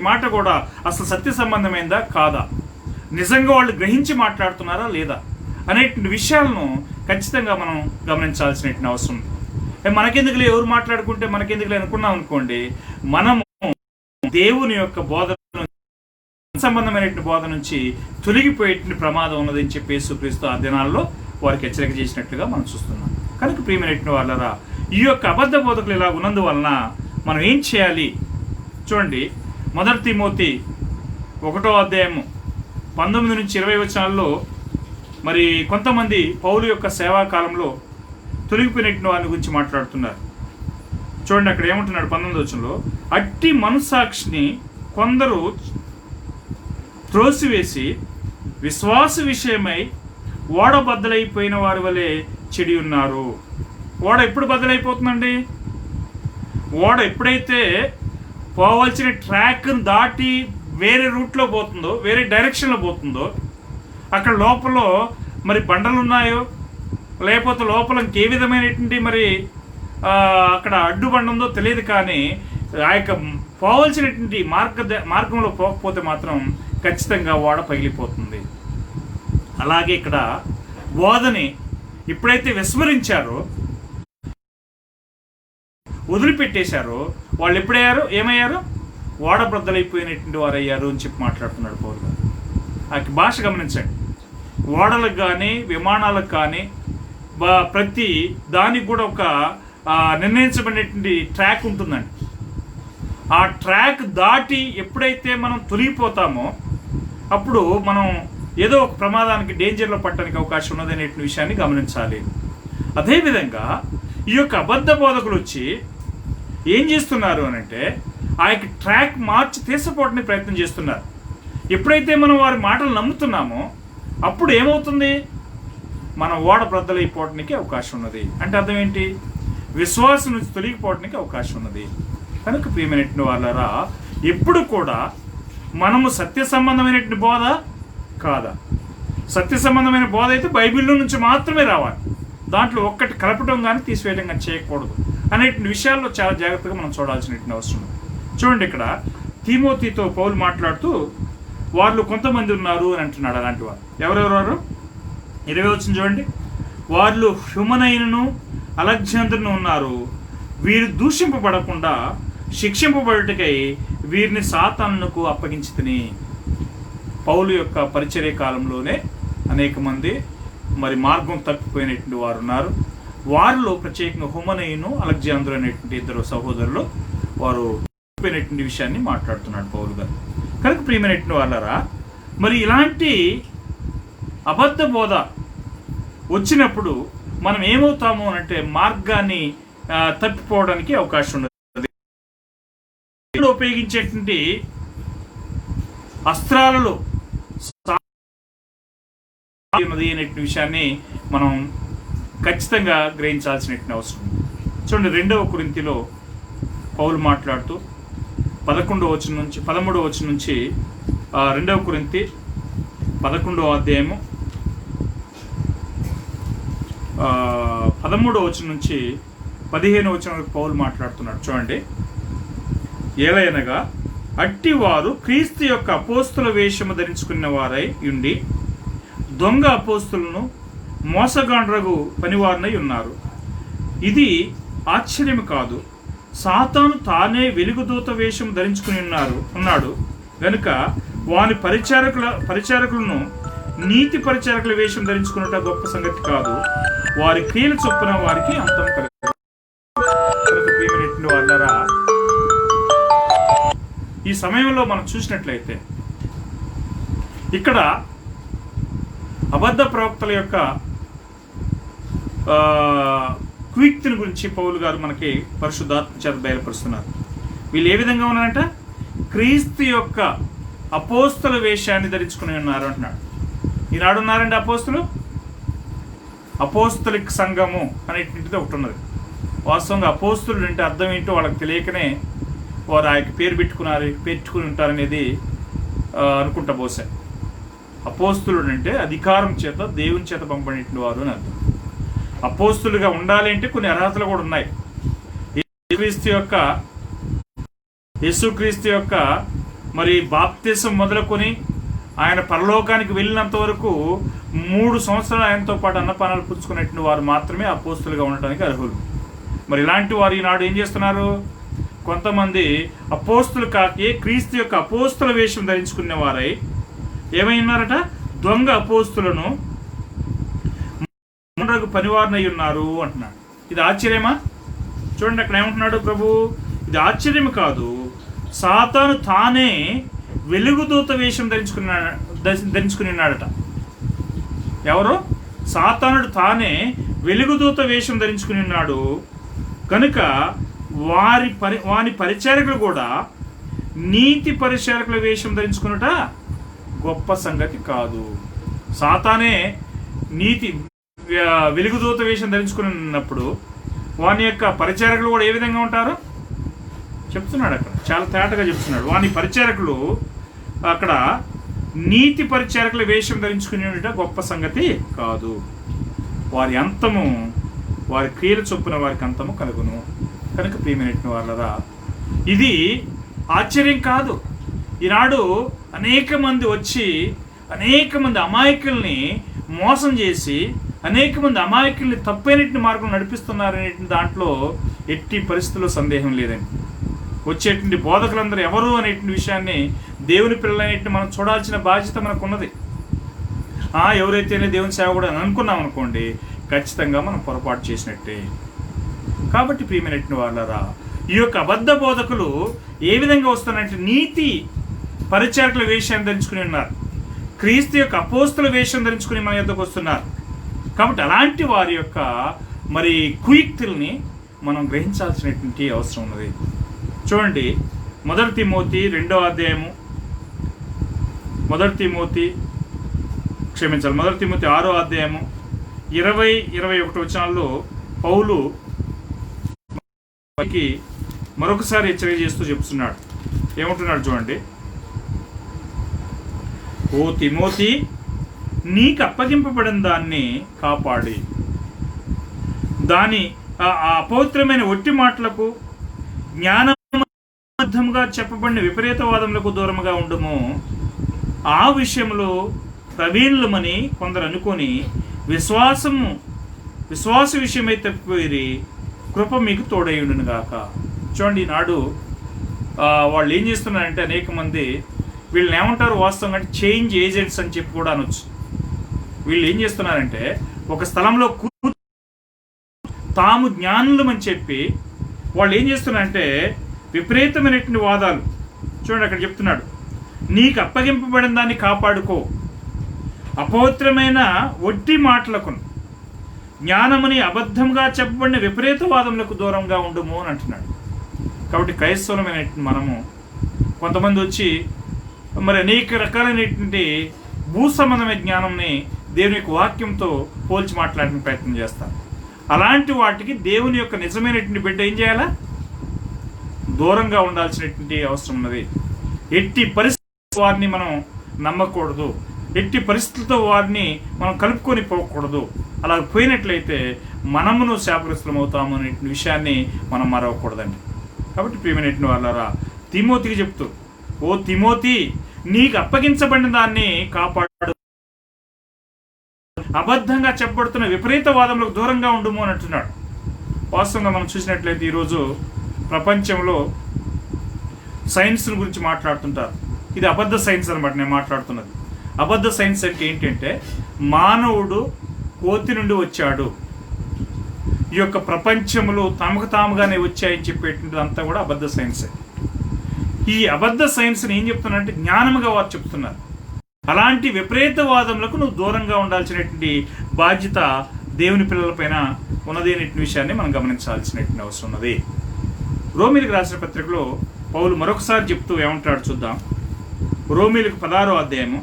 మాట కూడా అసలు సత్య సంబంధమైందా కాదా, నిజంగా వాళ్ళు గ్రహించి మాట్లాడుతున్నారా లేదా అనేటువంటి విషయాలను ఖచ్చితంగా మనం గమనించాల్సిన అవసరం ఉంది. మనకెందుకులే, ఎవరు మాట్లాడుకుంటే మనకెందుకులే అనుకున్నాం అనుకోండి, మనము దేవుని యొక్క బోధ సంబంధమైనటువంటి బోధ నుంచి తొలగిపోయేటువంటి ప్రమాదం ఉన్నదని చెప్పి యేసుక్రీస్తు ఆ దినాల్లో వారికి హెచ్చరిక చేసినట్లుగా మనం చూస్తున్నాం. కనుక ప్రియమైనటువంటి వాళ్ళరా, ఈ యొక్క అబద్ధ బోధకులు ఇలా ఉన్నందువలన మనం ఏం చేయాలి? చూడండి, 1 తిమోతి 1వ అధ్యాయము 19 నుంచి 20 వచనాల్లో మరి కొంతమంది పౌలు యొక్క సేవా కాలంలో తొలగిపోయినటువంటి వారి గురించి మాట్లాడుతున్నారు. చూడండి, అక్కడ ఏమంటున్నాడు 19వ వచనంలో, అట్టి మనస్సాక్షిని కొందరు త్రోసివేసి విశ్వాస విషయమై ఓడ బద్దలైపోయిన వారి వలె చెడి ఉన్నారు. ఓడ ఎప్పుడు బద్దలైపోతుందండి? ఓడ ఎప్పుడైతే పోవాల్సిన ట్రాక్ను దాటి వేరే రూట్లో పోతుందో, వేరే డైరెక్షన్లో పోతుందో, అక్కడ లోపల మరి బండలు ఉన్నాయో లేకపోతే లోపల ఇంకే విధమైనటువంటి మరి అక్కడ అడ్డుబండ ఉందో తెలియదు, కానీ ఆ యొక్క పోవాల్సినటువంటి మార్గంలో పోకపోతే మాత్రం ఖచ్చితంగా ఓడ పగిలిపోతుంది. అలాగే ఇక్కడ బోధని ఎప్పుడైతే విస్మరించారో, వదిలిపెట్టేశారో, వాళ్ళు ఏమయ్యారు? ఓడ బ్రద్దలైపోయినటువంటి వారు అయ్యారు అని చెప్పి మాట్లాడుతున్నాడు పౌలు గారు. ఆ భాష గమనించండి. ఓడలకు కానీ విమానాలకు కానీ ప్రతి దానికి కూడా ఒక నిర్ణయించబడినటువంటి ట్రాక్ ఉంటుందండి. ఆ ట్రాక్ దాటి ఎప్పుడైతే మనం తొలగిపోతామో అప్పుడు మనం ఏదో ఒక ప్రమాదానికి, డేంజర్లో పట్టడానికి అవకాశం ఉన్నదనే విషయాన్ని గమనించాలి. అదేవిధంగా ఈ యొక్క అబద్ధ బోధకులు వచ్చి ఏం చేస్తున్నారు అని అంటే, ఆ యొక్క ట్రాక్ మార్చి తీసుకోవడానికి ప్రయత్నం చేస్తున్నారు. ఎప్పుడైతే మనం వారి మాటలు నమ్ముతున్నామో అప్పుడు ఏమవుతుంది? మన ఓడ బ్రద్దలైపోవడానికి అవకాశం ఉన్నది. అంటే అర్థం ఏంటి? విశ్వాసం నుంచి తొలగిపోవడానికి అవకాశం ఉన్నది. కనుక ప్రియమైనటువంటి వాళ్ళరా, ఎప్పుడు కూడా మనము సత్య సంబంధమైనటువంటి బోధ కాదా, సత్య సంబంధమైన బోధ అయితే బైబిల్లో నుంచి మాత్రమే రావాలి. దాంట్లో ఒక్కటి కలపడం కానీ తీసివేయడం కానీ చేయకూడదు అనే విషయాల్లో చాలా జాగ్రత్తగా మనం చూడాల్సిన అవసరం ఉంది. చూడండి, ఇక్కడ తిమోతితో పౌలు మాట్లాడుతూ వాళ్ళు కొంతమంది ఉన్నారు అని అంటున్నాడు. అలాంటి వారు ఎవరెవరు? 20 వచనం చూడండి. వాళ్ళు హ్యుమనైనను అలెగ్జాండర్ను ఉన్నారు. వీరు దూషింపబడకుండా శిక్షింపబడుటకై వీరిని సాతానుకు అప్పగించితిని. పౌలు యొక్క పరిచర్య కాలంలోనే అనేక మంది మరి మార్గం తప్పిపోయినటువంటి వారు ఉన్నారు. వారిలో ప్రత్యేకంగా హుమనైను అలెగ్జాండర్ అనేటువంటి 2 సహోదరులు వారు తప్పిపోయినటువంటి విషయాన్ని మాట్లాడుతున్నాడు పౌలు గారు. కనుక ప్రియమైనటువంటి వాళ్ళరా, మరి ఇలాంటి అబద్ధ బోధ వచ్చినప్పుడు మనం ఏమవుతాము అంటే మార్గాన్ని తప్పిపోవడానికి అవకాశం ఉన్నది. ఉపయోగించేటువంటి అస్త్రాలలో ఉన్నది అనే విషయాన్ని మనం ఖచ్చితంగా గ్రహించాల్సిన అవసరం. చూడండి, 2వ కొరింథీలో పౌలు మాట్లాడుతూ 13వ వచనం నుంచి 13వ వచనం నుంచి 2వ కొరింథీ 11వ అధ్యాయము 13వ వచనం నుంచి 15వ వచనం వరకు పౌలు మాట్లాడుతున్నాడు. చూడండి, ఏలయనగా అట్టివారు క్రీస్తు యొక్క అపోస్తుల వేషము ధరించుకున్న వారై ఉండి దొంగ అపోస్తులను మోసగాండ్రగు పనివారినై ఉన్నారు. ఇది ఆశ్చర్యం కాదు. సాతాను తానే వెలుగుదూత వేషం ధరించుకుని ఉన్నాడు గనుక వాని పరిచారకులను నీతి పరిచారకుల వేషం ధరించుకున్నట గొప్ప సంగతి కాదు. వారి క్రియల చొప్పున వారికి అంతం కలుగుతుంది. వాళ్ళరా, ఈ సమయంలో మనం చూసినట్లయితే ఇక్కడ అబద్ధ ప్రవక్తల యొక్క కుయుక్తిని గురించి పౌలు గారు మనకి పరిశుద్ధాత్మ చేత బయలుపరుస్తున్నారు. వీళ్ళు ఏ విధంగా ఉన్నారంట? క్రీస్తు యొక్క అపోస్తల వేషాన్ని ధరించుకుని ఉన్నారు అంటున్నాడు. ఈనాడు ఉన్నారండి అపోస్తులు. అపోస్తలిక్ సంఘము అనేటువంటిది ఒకటి ఉన్నది. వాస్తవంగా అపోస్తులు అంటే అర్థం ఏంటో వాళ్ళకి తెలియకనే వారు ఆ యొక్క పేరు పెట్టుకుని ఉంటారనేది అనుకుంటా బహుశా. అపోస్తులుడు అంటే అధికారం చేత దేవుని చేత పంపబడిన వారు అని అర్థం. అపోస్తులుగా ఉండాలి అంటే కొన్ని అర్హతలు కూడా ఉన్నాయి. యేసుక్రీస్తు యొక్క మరి బాప్తిసం మొదలుకొని ఆయన పరలోకానికి వెళ్ళినంత వరకు 3 సంవత్సరాలు ఆయనతో పాటు అన్నపానాలు పుచ్చుకున్నటువంటి వారు మాత్రమే అపోస్తులుగా ఉండడానికి అర్హులు. మరి ఇలాంటి వారు ఈనాడు ఏం చేస్తున్నారు? కొంతమంది అపోస్తులు కాకే క్రీస్తు యొక్క అపోస్తుల వేషం ధరించుకునే వారై ఏమైనారట? దొంగ అపోస్తులను పనివారనై ఉన్నారు అంటున్నాడు. ఇది ఆశ్చర్యమా? చూడండి అక్కడ ఏమంటున్నాడు ప్రభు. ఇది ఆశ్చర్యం కాదు. సాతాను తానే వెలుగుదూత వేషం ధరించుకుని ఉన్నాడట. ఎవరు? సాతానుడు తానే వెలుగుదూత వేషం ధరించుకుని ఉన్నాడు కనుక వాని పరిచారకులు కూడా నీతి పరిచారకుల వేషం ధరించుకున్నట గొప్ప సంగతి కాదు. సాతానే వెలుగుదూత వేషం ధరించుకుని ఉన్నప్పుడు వాని యొక్క పరిచారకులు కూడా ఏ విధంగా ఉంటారు చెప్తున్నాడు. అక్కడ చాలా తేటగా చెప్తున్నాడు. వాని పరిచారకులు అక్కడ నీతి పరిచారకుల వేషం ధరించుకునే గొప్ప సంగతి కాదు. వారి అంతము వారి క్రియల చొప్పున వారికి అంతము కలుగును. కనుక ప్రియమైన వాళ్ళరా, ఇది ఆశ్చర్యం కాదు. ఈనాడు అనేక మంది వచ్చి అనేక మంది అమాయకుల్ని మోసం చేసి అనేక మంది అమాయకుల్ని తప్పైనటువంటి మార్గం నడిపిస్తున్నారనే దాంట్లో ఎట్టి పరిస్థితుల్లో సందేహం లేదండి. వచ్చేటువంటి బోధకులందరూ ఎవరు అనేటువంటి విషయాన్ని దేవుని పిల్లలనేటువంటి మనం చూడాల్సిన బాధ్యత మనకున్నది. ఎవరైతేనే దేవుని సేవకుడు అని అనుకున్నాం అనుకోండి, ఖచ్చితంగా మనం పొరపాటు చేసినట్టే. కాబట్టి ప్రియమైనటువంటి వాళ్ళరా, ఈ యొక్క అబద్ధ బోధకులు ఏ విధంగా వస్తున్నారంటే నీతి పరిచారకుల వేషాన్ని ధరించుకుని ఉన్నారు. క్రీస్తు యొక్క అపోస్తుల వేషం ధరించుకుని మన యొద్దకు వస్తున్నారు. కాబట్టి అలాంటి వారి యొక్క మరి కుయుక్తుల్ని మనం గ్రహించాల్సినటువంటి అవసరం ఉన్నది. చూడండి, మొదటి తిమోతి 2వ అధ్యాయము, మొదటి తిమోతి 6వ అధ్యాయము 20-21 వచనాల్లో పౌలు మరొకసారి హెచ్చరిక చేస్తూ చెప్తున్నాడు. ఏమంటున్నాడు చూడండి. ఓ తిమోతి, నీకు అప్పగింపబడిన దాన్ని కాపాడి దాని అపవిత్రమైన ఒట్టి మాటలకు జ్ఞానబద్ధంగా చెప్పబడిన విపరీతవాదములకు దూరముగా ఉండుము. ఆ విషయంలో ప్రవీణులమని కొందరు అనుకొని విశ్వాస విషయమై తప్పిపోయి కృప మీకు తోడయ్యుండును గాక. చూడండి, ఈనాడు వాళ్ళు ఏం చేస్తున్నారంటే అనేక మంది వీళ్ళని ఏమంటారు వాస్తవంగా అంటే చేంజ్ ఏజెంట్స్ అని చెప్పి కూడా అనొచ్చు. వీళ్ళు ఏం చేస్తున్నారంటే ఒక స్థలంలో తాము జ్ఞానులమని చెప్పి వాళ్ళు ఏం చేస్తున్నారంటే విపరీతమైనటువంటి వాదాలు. చూడండి అక్కడ చెప్తున్నాడు, నీకు అప్పగింపబడిన దాన్ని కాపాడుకో, అపవిత్రమైన ఒట్టి మాటలకు జ్ఞానమని అబద్ధంగా చెప్పబడిన విపరీతవాదములకు దూరంగా ఉండుము అని అంటున్నాడు. కాబట్టి క్రైస్తవులమైన మనము కొంతమంది వచ్చి మరి అనేక రకాలైనటువంటి భూ సంబంధమైన జ్ఞానంని దేవుని యొక్క వాక్యంతో పోల్చి మాట్లాడిన ప్రయత్నం చేస్తారు. అలాంటి వాటికి దేవుని యొక్క నిజమైనటువంటి బిడ్డ ఏం చేయాలా? దూరంగా ఉండాల్సినటువంటి అవసరం ఉన్నది. ఎట్టి పరిస్థితుల్లో వారిని మనం నమ్మకూడదు. ఎట్టి పరిస్థితులతో వారిని మనం కలుపుకొని పోకూడదు. అలా పోయినట్లయితే మనమును శాపగ్రస్తులం అవుతాము అనే విషయాన్ని మనం మరవకూడదండి. కాబట్టి ప్రియమైనటువంటి వాళ్ళారా, తిమోతికి చెప్తూ, ఓ తిమోతి, నీకు అప్పగించబడిన దాన్ని కాపాడు, అబద్ధంగా చెప్పబడుతున్న విపరీతవాదములకు దూరంగా ఉండుము అని అంటున్నాడు. వాస్తవంగా మనం చూసినట్లయితే ఈరోజు ప్రపంచంలో సైన్స్ గురించి మాట్లాడుతుంటారు. ఇది అబద్ధ సైన్స్ అనమాట నేను మాట్లాడుతున్నది. అబద్ధ సైన్స్ అంటే ఏంటంటే మానవుడు కోతి నుండి వచ్చాడు, ఈ యొక్క ప్రపంచములు తమకు తాముగానే వచ్చాయని చెప్పేటువంటిది అంతా కూడా అబద్ధ సైన్సే. ఈ అబద్ధ సైన్స్ని ఏం చెప్తున్నారంటే జ్ఞానముగా వారు చెప్తున్నారు. అలాంటి విపరీతవాదములకు నువ్వు దూరంగా ఉండాల్సినటువంటి బాధ్యత దేవుని పిల్లలపైన ఉన్నది అనే విషయాన్ని మనం గమనించాల్సినటువంటి అవసరం ఉన్నది. రోమీలకు రాసిన పత్రికలో పౌలు మరొకసారి చెప్తూ ఏమంటాడు చూద్దాం. రోమీలకు 16వ అధ్యాయము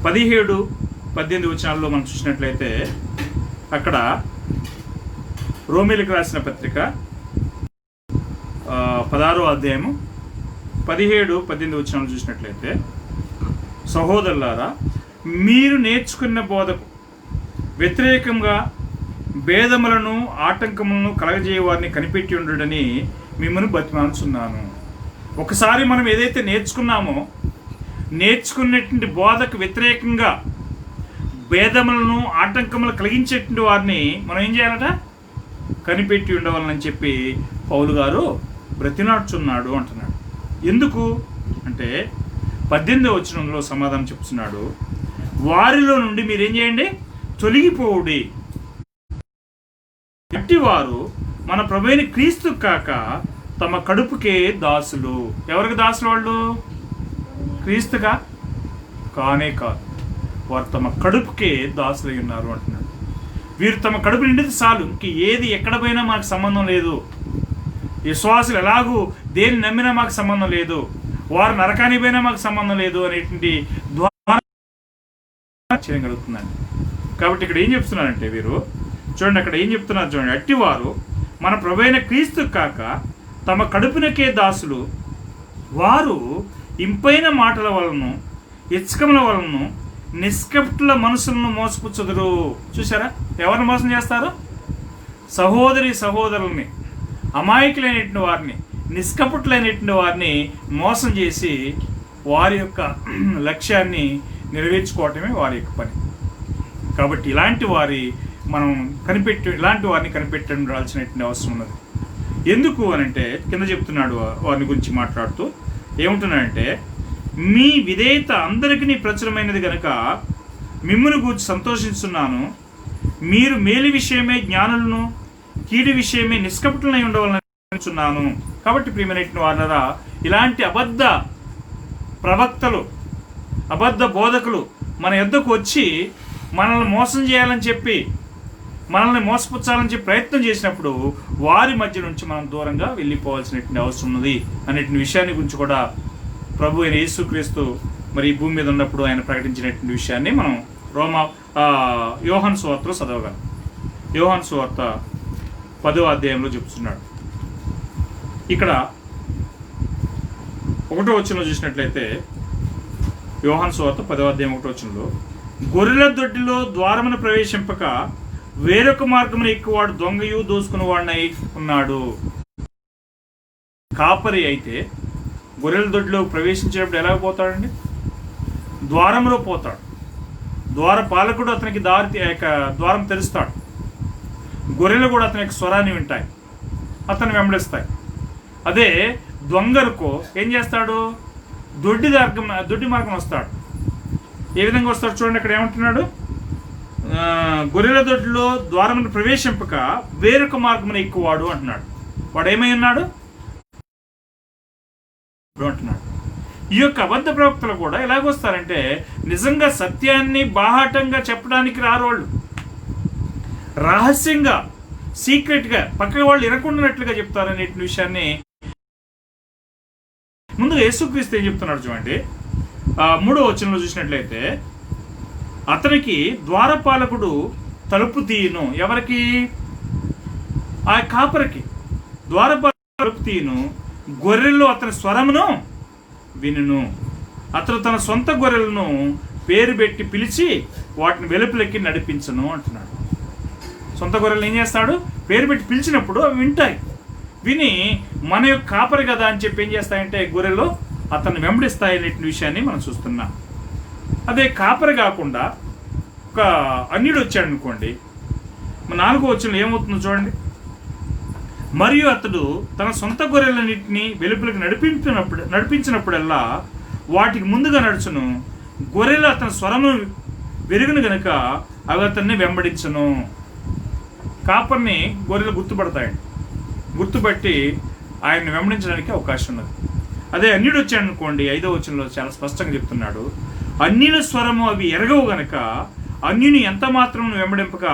17-18 వచనాల్లో మనం చూసినట్లయితే అక్కడ రోమీలకు రాసిన పత్రిక 16వ అధ్యాయము 17-18 వచనాలు చూసినట్లయితే, సహోదరులారా, మీరు నేర్చుకున్న బోధకు వ్యతిరేకంగా భేదములను ఆటంకములను కలగజేయ వారిని కనిపెట్టి ఉండడని మిమ్మల్ని బతిమాలుచున్నాను. ఒకసారి మనం ఏదైతే నేర్చుకున్నామో నేర్చుకున్నటువంటి బోధకు వ్యతిరేకంగా భేదములను ఆటంకములు కలిగించేటువంటి వారిని మనం ఏం చేయాలట? కనిపెట్టి ఉండవాలని చెప్పి పౌలు గారు బ్రతినాడుచున్నాడు అంటున్నాడు. ఎందుకు అంటే 18వ వచనంలో సమాధానం చెప్తున్నాడు, వారిలో నుండి మీరేం చేయండి? తొలగిపోవుడి. అట్టివారు మన ప్రభువైన క్రీస్తు కాక తమ కడుపుకే దాసులు. ఎవరికి దాసులు వాళ్ళు? క్రీస్తుగా కానే కాదు, వారు తమ కడుపుకే దాసులై ఉన్నారు అంటున్నాడు. వీరు తమ కడుపు నిండితే చాలు, ఇంక ఏది ఎక్కడ పోయినా మాకు సంబంధం లేదు. విశ్వాసులు ఎలాగూ దేన్ని నమ్మినా మాకు సంబంధం లేదు, వారు నరకానికి పోయినా మాకు సంబంధం లేదు అనేటువంటి చేయగలుగుతుందండి. కాబట్టి ఇక్కడ ఏం చెప్తున్నారంటే వీరు చూడండి, అక్కడ ఏం చెప్తున్నారు చూడండి, అట్టివారు మన ప్రభువైన క్రీస్తు కాక తమ కడుపునకే దాసులు, వారు ఇంపైన మాటల వలన ఇచ్చకముల వలన నిష్కపటుల మనసులను మోసపుచ్చుదురు. చూసారా ఎవరిని మోసం చేస్తారు? సహోదరుల్ని, అమాయకులైనటువంటి వారిని, నిష్కపటులైనటువంటి వారిని మోసం చేసి వారి యొక్క లక్ష్యాన్ని నెరవేర్చుకోవటమే వారి యొక్క పని. కాబట్టి ఇలాంటి వారిని కనిపెట్టాల్సినటువంటి అవసరం ఉన్నది. ఎందుకు అనంటే కింద చెప్తున్నాడు వారిని గురించి మాట్లాడుతూ ఏముంటున్నాడంటే, మీ విధేయత అందరికీ ప్రచురమైనది కనుక మిమ్మును గూర్చి సంతోషిస్తున్నాను. మీరు మేలు విషయమే జ్ఞానులను, కీడు విషయమే నిష్కపటులై ఉండవాలనుచున్నాను. కాబట్టి ప్రియమైనటువంటి వారలారా, ఇలాంటి అబద్ధ ప్రవక్తలు, అబద్ధ బోధకులు మన యొద్దకు వచ్చి మనల్ని మోసం చేయాలని చెప్పి, మనల్ని మోసపుచ్చాలని చెప్పి ప్రయత్నం చేసినప్పుడు వారి మధ్య నుంచి మనం దూరంగా వెళ్ళిపోవాల్సినటువంటి అవసరం ఉన్నది అనేటువంటి విషయాన్ని గురించి కూడా ప్రభు అయిన యేసుక్రీస్తు మరి ఈ భూమి మీద ఉన్నప్పుడు ఆయన ప్రకటించినటువంటి విషయాన్ని మనం యోహాను సువార్తలో చదవగలం. యోహాను సువార్త 10వ అధ్యాయంలో చెప్తున్నాడు. ఇక్కడ 1వ వచనంలో చూసినట్లయితే యోహాను సువార్త 10వ అధ్యాయం 1వ వచనంలో, గొర్రెల దొడ్డిలో ద్వారమును ప్రవేశింపక వేరొక మార్గమును ఎక్కువాడు దొంగయు దోసుకునేవాడినై ఉన్నాడు. కాపరి అయితే గొర్రెల దొడ్డిలో ప్రవేశించేటప్పుడు ఎలా పోతాడండి? ద్వారంలో పోతాడు. ద్వార పాలకుడు అతనికి ద్వారం తెరుస్తాడు. గొర్రెలు కూడా అతనికి స్వరాన్ని వింటాయి, అతను వెంబడిస్తాయి. అదే దొంగలకు ఏం చేస్తాడు? దొడ్డి మార్గం వస్తాడు. ఏ విధంగా వస్తాడు చూడండి, అక్కడ ఏమంటున్నాడు? గొర్రెల దొడ్డిలో ద్వారమును ప్రవేశింపక వేరొక మార్గమును ఎక్కువాడు అంటున్నాడు. వాడు ఏమై ఉన్నాడు అంటున్నాడు. ఈ యొక్క అబద్ధ ప్రవక్తలు కూడా ఎలాగొస్తారంటే నిజంగా సత్యాన్ని బాహాటంగా చెప్పడానికి రారు. వాళ్ళు రహస్యంగా, సీక్రెట్గా పక్క వాళ్ళు వినకుండానట్లుగా చెప్తారనే విషయాన్ని ముందుగా యేసుక్రీస్తు ఏం చెప్తున్నాడు చూడండి. 3వ వచనంలో చూసినట్లయితే, అతనికి ద్వారపాలకుడు తలుపు తీయును. ఎవరికి? ఆ కాపరికి ద్వారపాలకుడు తలుపు తీయును. గొర్రెల్లో అతని స్వరమును వినును. అతను తన సొంత గొర్రెలను పేరు పెట్టి పిలిచి వాటిని వెలుపలెక్కి నడిపించను అంటున్నాడు. సొంత గొర్రెలను ఏం చేస్తాడు? పేరు పెట్టి పిలిచినప్పుడు అవి వింటాయి. విని మన యొక్క కాపరి కదా అని చెప్పి ఏం చేస్తాయంటే గొర్రెలు అతన్ని వెంబడిస్తాయి అనే విషయాన్ని మనం చూస్తున్నాం. అదే కాపరి కాకుండా ఒక అన్యుడు వచ్చాడు అనుకోండి, 4వ వచనంలో ఏమవుతుందో చూడండి. మరియు అతడు తన సొంత గొర్రెలన్నింటినీ వెలుపలికి నడిపించినప్పుడల్లా వాటికి ముందుగా నడుచును. గొర్రెలు అతని స్వరము వెరుగును గనుక అవి అతన్ని వెంబడించను. కాపర్ని గొర్రెలు గుర్తుపడతాయండి. గుర్తుపట్టి ఆయన్ని వెంబడించడానికి అవకాశం ఉన్నది. అదే అన్యుడు వచ్చాడు అనుకోండి, 5వ వచనంలో చాలా స్పష్టంగా చెప్తున్నాడు. అన్యుల స్వరము అవి ఎరగవు గనక అన్యుని ఎంత మాత్రం వెంబడింపక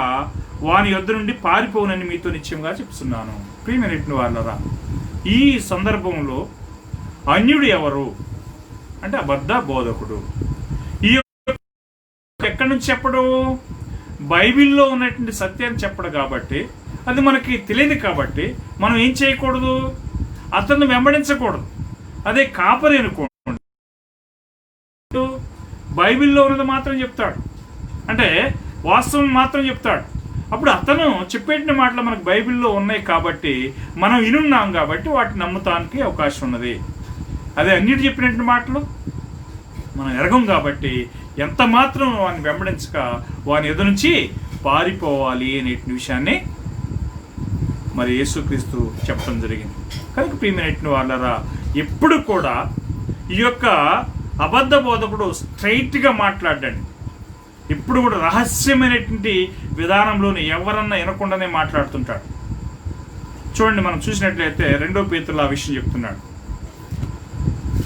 వాని యొద్ద నుండి పారిపోవునని మీతో నిశ్చయంగా చెప్తున్నాను. ప్రియమైనటువంటి వాళ్ళరా, ఈ సందర్భంలో అన్యుడు ఎవరు అంటే అబద్ధ బోధకుడు. ఈ ఎక్కడి నుంచి చెప్పడు? బైబిల్లో ఉన్నటువంటి సత్యాన్ని చెప్పడు కాబట్టి, అది మనకి తెలియదు కాబట్టి మనం ఏం చేయకూడదు? అతన్ని వెంబడించకూడదు. అదే కాపరి అనుకోండి, బైబిల్లో ఉన్నది మాత్రం చెప్తాడు, అంటే వాస్తవం మాత్రం చెప్తాడు. అప్పుడు అతను చెప్పేటి మాటలు మనకు బైబిల్లో ఉన్నాయి కాబట్టి మనం వినున్నాం కాబట్టి వాటిని నమ్ముతానికి అవకాశం ఉన్నది. అదే అన్నిటి చెప్పినటువంటి మాటలు మనం ఎరగం కాబట్టి ఎంత మాత్రం వాడిని వెంబడించక వాని ఎదురు నుంచి పారిపోవాలి అనే విషయాన్ని మరి యేసుక్రీస్తు చెప్పడం జరిగింది. కనుక ప్రియమైనటువంటి వాళ్ళరా, ఎప్పుడు కూడా ఈ యొక్క అబద్ధ బోధకుడు స్ట్రైట్గా మాట్లాడండి. ఎప్పుడు కూడా రహస్యమైనటువంటి విధానంలోని ఎవరన్నా వినకుండానే మాట్లాడుతుంటాడు. చూడండి, మనం చూసినట్లయితే 2వ పేతురులో ఆ విషయం చెప్తున్నాడు.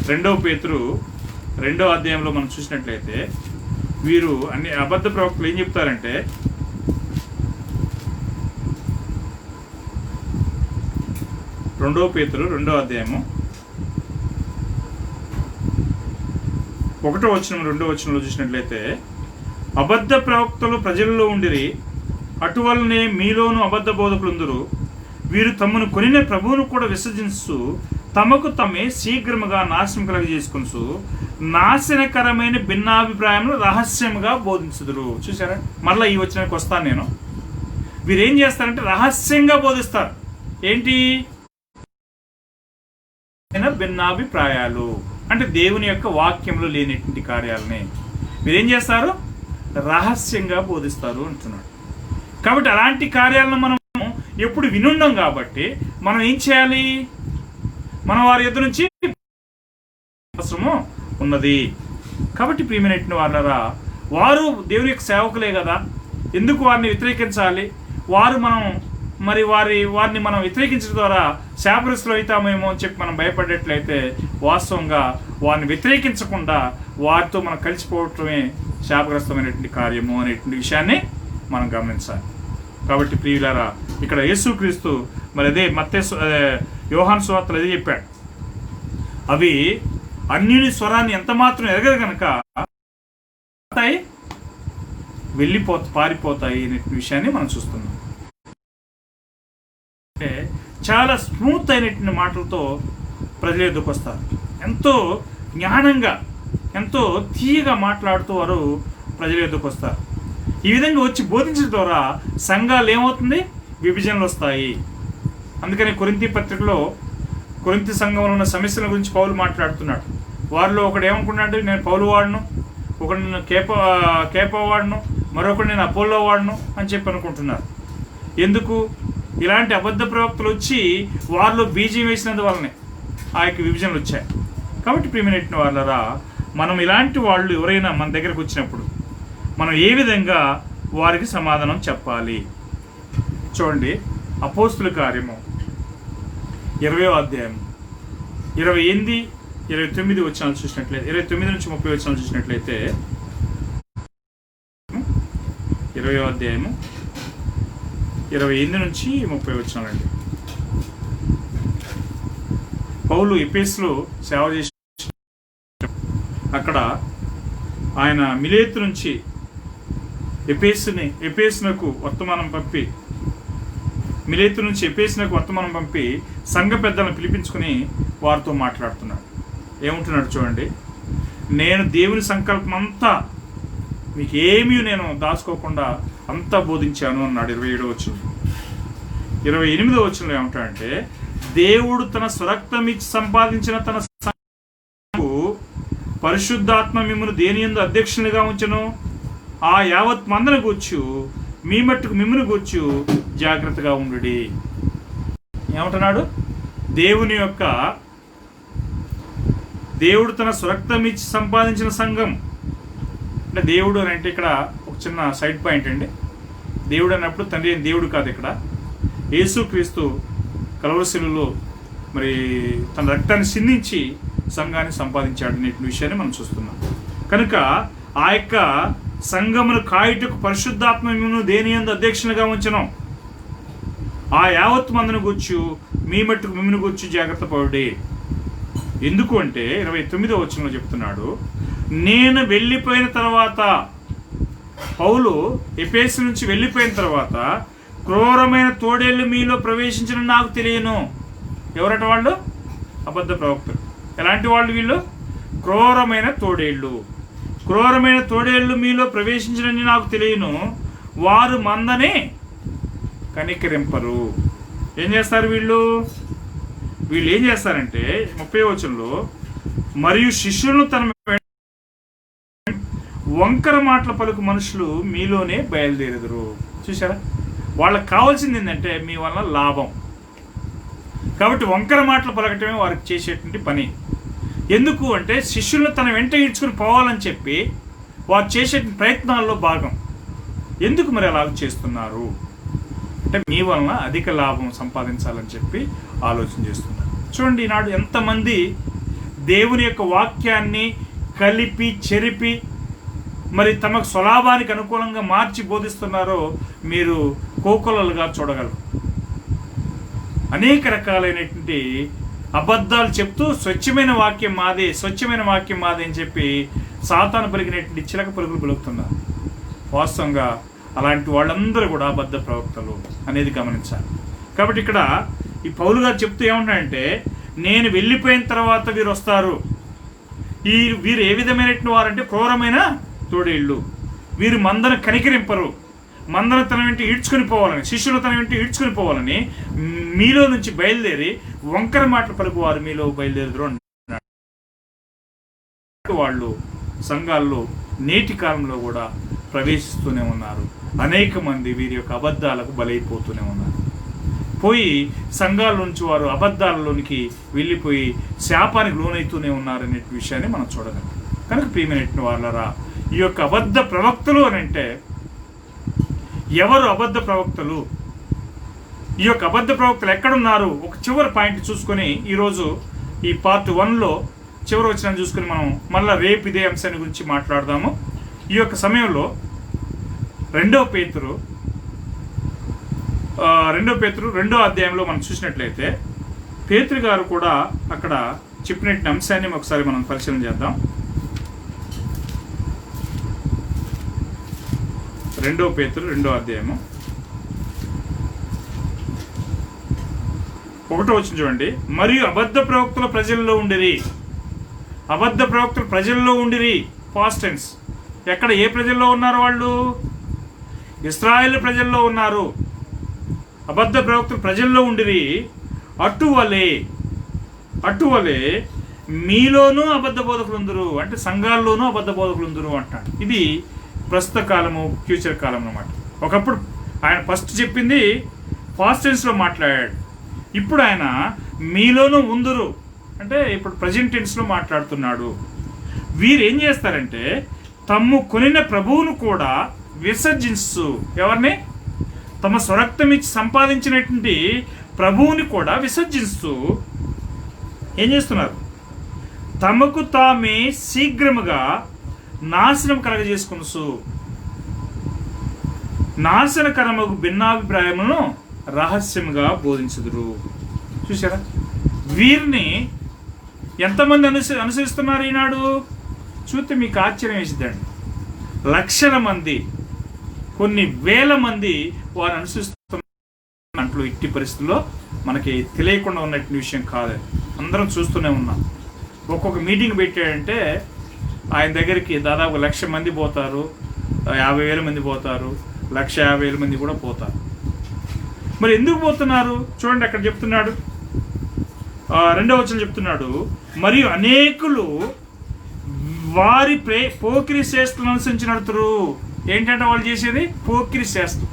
2వ పేతురు 2వ అధ్యాయంలో మనం చూసినట్లయితే వీరు అన్ని అబద్ధ ప్రవక్తలు ఏం చెప్తారంటే, పేతురు 2వ అధ్యాయము 1వ వచనం 2వ వచనంలో చూసినట్లయితే, అబద్ధ ప్రవక్తలు ప్రజల్లో ఉండిరి, అటువలనే మీలోను అబద్ధ బోధకులుందరు. వీరు తమను కొనిన ప్రభువును కూడా విసర్జించు, తమకు తమే శీఘ్రముగా నాశనం కలగజేసుకొనుచు నాశనకరమైన భిన్నాభిప్రాయములు రహస్యముగా బోధించుదురు. చూసారా, మళ్ళీ ఈ వచనానికి వస్తాను నేను. వీరేం చేస్తారంటే రహస్యంగా బోధిస్తారు. ఏంటి? భిన్నాభిప్రాయాలు అంటే దేవుని యొక్క వాక్యంలో లేనటువంటి కార్యాలని మీరేం చేస్తారు? రహస్యంగా బోధిస్తారు అంటున్నాడు. కాబట్టి అలాంటి కార్యాలను మనం ఎప్పుడు వినుండం కాబట్టి మనం ఏం చేయాలి? మనం వారి ఎదురు నుంచి అవసరము ఉన్నది. కాబట్టి ప్రియమైనటువంటి వాళ్ళరా, వారు దేవుని యొక్క సేవకులే కదా, ఎందుకు వారిని వ్యతిరేకించాలి? వారిని మనం వ్యతిరేకించడం ద్వారా శాపగ్రస్తులు అవుతామేమో అని చెప్పి మనం భయపడేట్లయితే వాస్తవంగా వారిని వ్యతిరేకించకుండా వారితో మనం కలిసిపోవటమే శాపగ్రస్తమైనటువంటి కార్యము అనేటువంటి విషయాన్ని మనం గమనించాలి. కాబట్టి ప్రియులారా, ఇక్కడ యేసుక్రీస్తు మరి అదే యోహాను సువార్తలో అదే చెప్పాడు. అవి అన్యుని స్వరాన్ని ఎంత మాత్రం ఎరగదు కనుక పారిపోతాయి అనే విషయాన్ని మనం చూస్తున్నాం. అంటే చాలా స్మూత్ అయినటువంటి మాటలతో ప్రజల ఎదురుకు వస్తారు. ఎంతో జ్ఞానంగా, ఎంతో తీయగా మాట్లాడుతూ వారు ప్రజల ఎదురుకు వస్తారు. ఈ విధంగా వచ్చి బోధించడం ద్వారా సంఘాలు ఏమవుతుంది? విభజనలు వస్తాయి. అందుకని కొరింథీ పత్రికలో కొరింథీ సంఘంలో ఉన్న సమస్యల గురించి పౌలు మాట్లాడుతున్నాడు. వారిలో ఒకడు ఏమనుకున్నాడు? నేను పౌలు వాడును, ఒకడు నేను కేపా వాడును, మరొకడు నేను అపోలో వాడును అని చెప్పి అనుకుంటున్నారు. ఎందుకు? ఇలాంటి అబద్ధ ప్రవక్తలు వచ్చి వారిలో బీజం వేసినందువల్లనే ఆ యొక్క విభజనలు వచ్చాయి. కాబట్టి ప్రియమైనటువంటి వాళ్ళరా, మనం ఇలాంటి వాళ్ళు ఎవరైనా మన దగ్గరకు వచ్చినప్పుడు మనం ఏ విధంగా వారికి సమాధానం చెప్పాలి? చూడండి, అపోస్తుల కార్యము 20వ అధ్యాయం 28, 29 వచనాలు చూసినట్లయితే, 29 నుంచి 30 వచనాలు చూసినట్లయితే, 20వ అధ్యాయము 28 నుంచి 30 వచనాలండి. పౌలు ఎఫెసులో సేవ చేసి అక్కడ ఆయన మిలేతు నుంచి ఎఫెసునకు వర్తమానం పంపి సంఘ పెద్దలను పిలిపించుకుని వారితో మాట్లాడుతున్నాడు. ఏమంటున్నాడు చూడండి, నేను దేవుని సంకల్పం అంతా మీకు ఏమీ నేను దాచుకోకుండా అంతా బోధించాను అన్నాడు. 27వ వచనం. 28వ వచనంలో ఏమంటాడంటే, దేవుడు తన స్వరక్తమిచ్చి సంపాదించిన తన పరిశుద్ధాత్మ మిమ్మల్ని దేని యందు అధ్యక్షునిగా ఉంచెను, ఆ యావత్ మందను గూర్చు మీ మట్టుకు మిమ్మును గూర్చి జాగ్రత్తగా ఉండుడి. ఏమంటున్నాడు? దేవుడు తన స్వరక్తం ఇచ్చి సంపాదించిన సంఘం. అంటే దేవుడు అని అంటే ఇక్కడ ఒక చిన్న సైడ్ పాయింట్ అండి. దేవుడు అన్నప్పుడు తండ్రి అయిన దేవుడు కాదు, ఇక్కడ యేసుక్రీస్తు కల్వరి శిలువలో మరి తన రక్తాన్ని సిందించి సంఘాన్ని సంపాదించాడు అనే విషయాన్ని మనం చూస్తున్నాం. కనుక ఆ యొక్క సంఘమును కాయుటకు పరిశుద్ధాత్మ మిమ్మును దేని యందు అధ్యక్షునిగా ఉంచెను. ఆ యావత్ మందును గూర్చి మీ మట్టుకు మిమ్మును గూర్చి జాగ్రత్త పడుడి. ఎందుకు అంటే 29వ వచనంలో చెప్తున్నాడు, నేను వెళ్ళిపోయిన తర్వాత, పౌలు ఎఫెసు నుంచి వెళ్ళిపోయిన తర్వాత క్రూరమైన తోడేళ్ళు మీలో ప్రవేశించిన నాకు తెలియను. ఎవరట వాళ్ళు? అబద్ధ ప్రవక్తలు. ఎలాంటి వాళ్ళు వీళ్ళు? క్రూరమైన తోడేళ్ళు మీలో ప్రవేశించినని నాకు తెలియను. వారు మందని కనికరింపరు. ఏం చేస్తారు వీళ్ళు ఏం చేస్తారంటే 30వ వచనంలో, మరియు శిష్యులను తన వంకర మాటల పలుకు మనుషులు మీలోనే బయలుదేరెదరు. చూసారా? వాళ్ళకి కావాల్సింది ఏంటంటే మీ వల్ల లాభం. కాబట్టి వంకర మాటలు పలకటమే వారికి చేసేటువంటి పని. ఎందుకు అంటే శిష్యులను తన వెంట ఈడ్చుకుని పోవాలని చెప్పి వారు చేసే ప్రయత్నాల్లో భాగం. ఎందుకు మరి అలా చేస్తున్నారు అంటే మీ వలన అధిక లాభం సంపాదించాలని చెప్పి ఆలోచన చేస్తున్నారు. చూడండి, ఈనాడు ఎంతమంది దేవుని యొక్క వాక్యాన్ని కలిపి చెరిపి మరి తమకు స్వలాభానికి అనుకూలంగా మార్చి బోధిస్తున్నారో మీరు కోకొలలుగా చూడగలరు. అనేక రకాలైనటువంటి అబద్ధాలు చెప్తూ స్వచ్ఛమైన వాక్యం మాదే అని చెప్పి సాతాను పలికినటువంటి చిలక పలుకులు పలుకుతున్నారు. వాస్తవంగా అలాంటి వాళ్ళందరూ కూడా అబద్ధ ప్రవక్తలు అనేది గమనించాలి. కాబట్టి ఇక్కడ ఈ పౌలు గారు చెప్తూ ఏమంటాడంటే, నేను వెళ్ళిపోయిన తర్వాత వీరు వస్తారు. వీరు ఏ విధమైనటువంటి వారంటే క్రూరమైన తోడేళ్ళు. వీరు మందను కనికరింపరు. మందను తన వెంట ఈడ్చుకొని పోవాలని, శిష్యులు తన వెంట ఈడ్చుకొని పోవాలని మీలో నుంచి బయలుదేరి వంకర మాటలు పలుకువారు మీలో బయలుదేరుదురు అన్నాడు. వాళ్ళు సంఘాల్లో నేటి కాలంలో కూడా ప్రవేశిస్తూనే ఉన్నారు. అనేక మంది వీరి యొక్క అబద్ధాలకు బలైపోతూనే ఉన్నారు. పోయి సంఘాల నుంచి వారు అబద్ధాలలోనికి వెళ్ళిపోయి శాపానికి లోనైతూనే ఉన్నారనే విషయాన్ని మనం చూడగలం. కనుక ప్రియమైనటువంటి వాళ్ళరా, ఈ యొక్క అబద్ధ ప్రవక్తలు అని అంటే ఎవరు అబద్ధ ప్రవక్తలు? ఈ యొక్క అబద్ధ ప్రవక్తలు ఎక్కడున్నారు? ఒక చివరి పాయింట్ చూసుకొని ఈరోజు ఈ పార్ట్ 1లో చివరి వచ్చిన చూసుకొని మనం మళ్ళీ రేపు ఇదే అంశాన్ని గురించి మాట్లాడదాము. ఈ యొక్క సమయంలో 2 పేతురు 2వ అధ్యాయంలో మనం చూసినట్లయితే పేతురు గారు కూడా అక్కడ చెప్పినట్టు అంశాన్ని ఒకసారి మనం పరిశీలన చేద్దాం. 2 పేతురు 2వ అధ్యాయము 1వ వచనం చూడండి. మరియు అబద్ధ ప్రవక్తల ప్రజల్లో ఉండిరి. Past tense. ఎక్కడ ఏ ప్రజల్లో ఉన్నారు? వాళ్ళు ఇశ్రాయేలు ప్రజల్లో ఉన్నారు. అబద్ధ ప్రవక్తలు ప్రజల్లో ఉండిరి. అటువలే మీలోనూ అబద్ధ బోధకులు ఉందరు. అంటే సంఘాల్లోనూ అబద్ధ బోధకులు ఉందరు అంటాడు. ఇది ప్రస్తుత కాలము, ఫ్యూచర్ కాలం అన్నమాట. ఒకప్పుడు ఆయన ఫస్ట్ చెప్పింది పాస్ట్ టెన్స్లో మాట్లాడాడు. ఇప్పుడు ఆయన మీలోనూ ఉందరు అంటే ఇప్పుడు ప్రజెంట్ టెన్స్లో మాట్లాడుతున్నాడు. వీరు ఏం చేస్తారంటే తమ్ము కొనిన ప్రభువును కూడా విసర్జించు. ఎవరిని? తమ స్వరక్తం ఇచ్చి సంపాదించినటువంటి ప్రభువుని కూడా విసర్జిస్తూ ఏం చేస్తున్నారు? తమకు తామే శీఘ్రముగా నాశనం కలగజేసుకొనుసు. నాశనకరమగు భిన్నాభిప్రాయములను రహస్యముగా బోధించుదురు. చూసారా? వీరిని ఎంతమంది అనుసరిస్తున్నారు ఈనాడు? చూస్తే మీకు ఆశ్చర్యం వేసిద్దండి. లక్షల మంది, కొన్ని వేల మంది వారు అనుసరిస్తున్నట్లు ఇట్టి పరిస్థితుల్లో మనకి తెలియకుండా ఉన్నటువంటి విషయం కాదు. అందరం చూస్తూనే ఉన్నాం. ఒక్కొక్క మీటింగ్ పెట్టాడంటే ఆయన దగ్గరికి దాదాపు 1,00,000 మంది పోతారు, 50,000 మంది పోతారు, 1,50,000 మంది కూడా పోతారు. మరి ఎందుకు పోతున్నారు? చూడండి, అక్కడ చెప్తున్నాడు, 2వ వచనం చెప్తున్నాడు, మరియు అనేకులు వారి పోకిరి శ్రేష్ఠులను అనుసరించి నడుతురు. ఏంటంటే వాళ్ళు చేసేది పోకిరి శ్రేష్ఠం.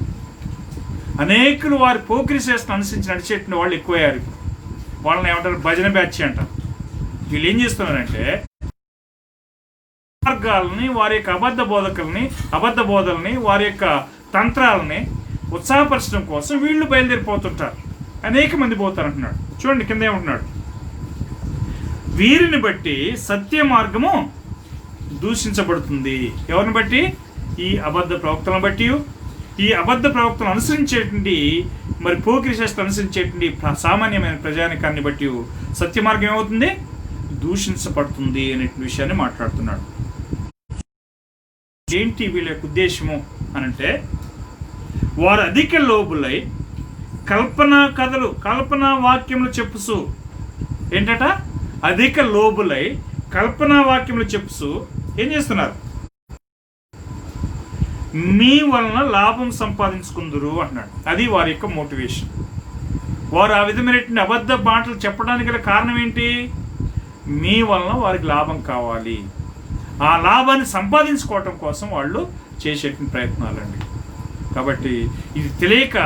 అనేకులు వారి పోకిరి శ్రేష్ఠను అనుసరించి నడిచేటువంటి వాళ్ళు ఎక్కువయ్యారు. వాళ్ళని ఏమంటారు? భజన బ్యాచ్ అంటారు. వీళ్ళు ఏం చేస్తున్నారంటే మార్గాలని, వారి యొక్క అబద్ధ బోధల్ని, వారి యొక్క తంత్రాలని ఉత్సాహపరచడం కోసం వీళ్ళు బయలుదేరిపోతుంటారు. అనేక మంది పోతారంటున్నాడు. చూడండి కింద ఏమంటున్నాడు? వీరిని బట్టి సత్య మార్గము దూషించబడుతుంది. ఎవరిని బట్టి? ఈ అబద్ధ ప్రవక్తలను బట్టి, ఈ అబద్ధ ప్రవక్తలను అనుసరించేటువంటి మరి పోకిరి శాస్త్రం అనుసరించేటువంటి సామాన్యమైన ప్రజానికాన్ని బట్టి సత్య మార్గం ఏమవుతుంది? దూషించబడుతుంది అనే విషయాన్ని మాట్లాడుతున్నాడు. ఏంటి వీళ్ళ యొక్క ఉద్దేశము అనంటే, వారు అధిక లోబులై కల్పనా వాక్యములు చెప్పుసు. ఏంటట? అధిక లోబులై కల్పనా వాక్యములు చెప్పుసు ఏం చేస్తున్నారు? మీ వలన లాభం సంపాదించుకుందరు అంటున్నాడు. అది వారి యొక్క మోటివేషన్. వారు ఆ విధమైనటువంటి అబద్ధ మాటలు చెప్పడానికి గల కారణం ఏంటి? మీ వలన వారికి లాభం కావాలి. ఆ లాభాన్ని సంపాదించుకోవటం కోసం వాళ్ళు చేసేటువంటి ప్రయత్నాలండి. కాబట్టి ఇది తెలియక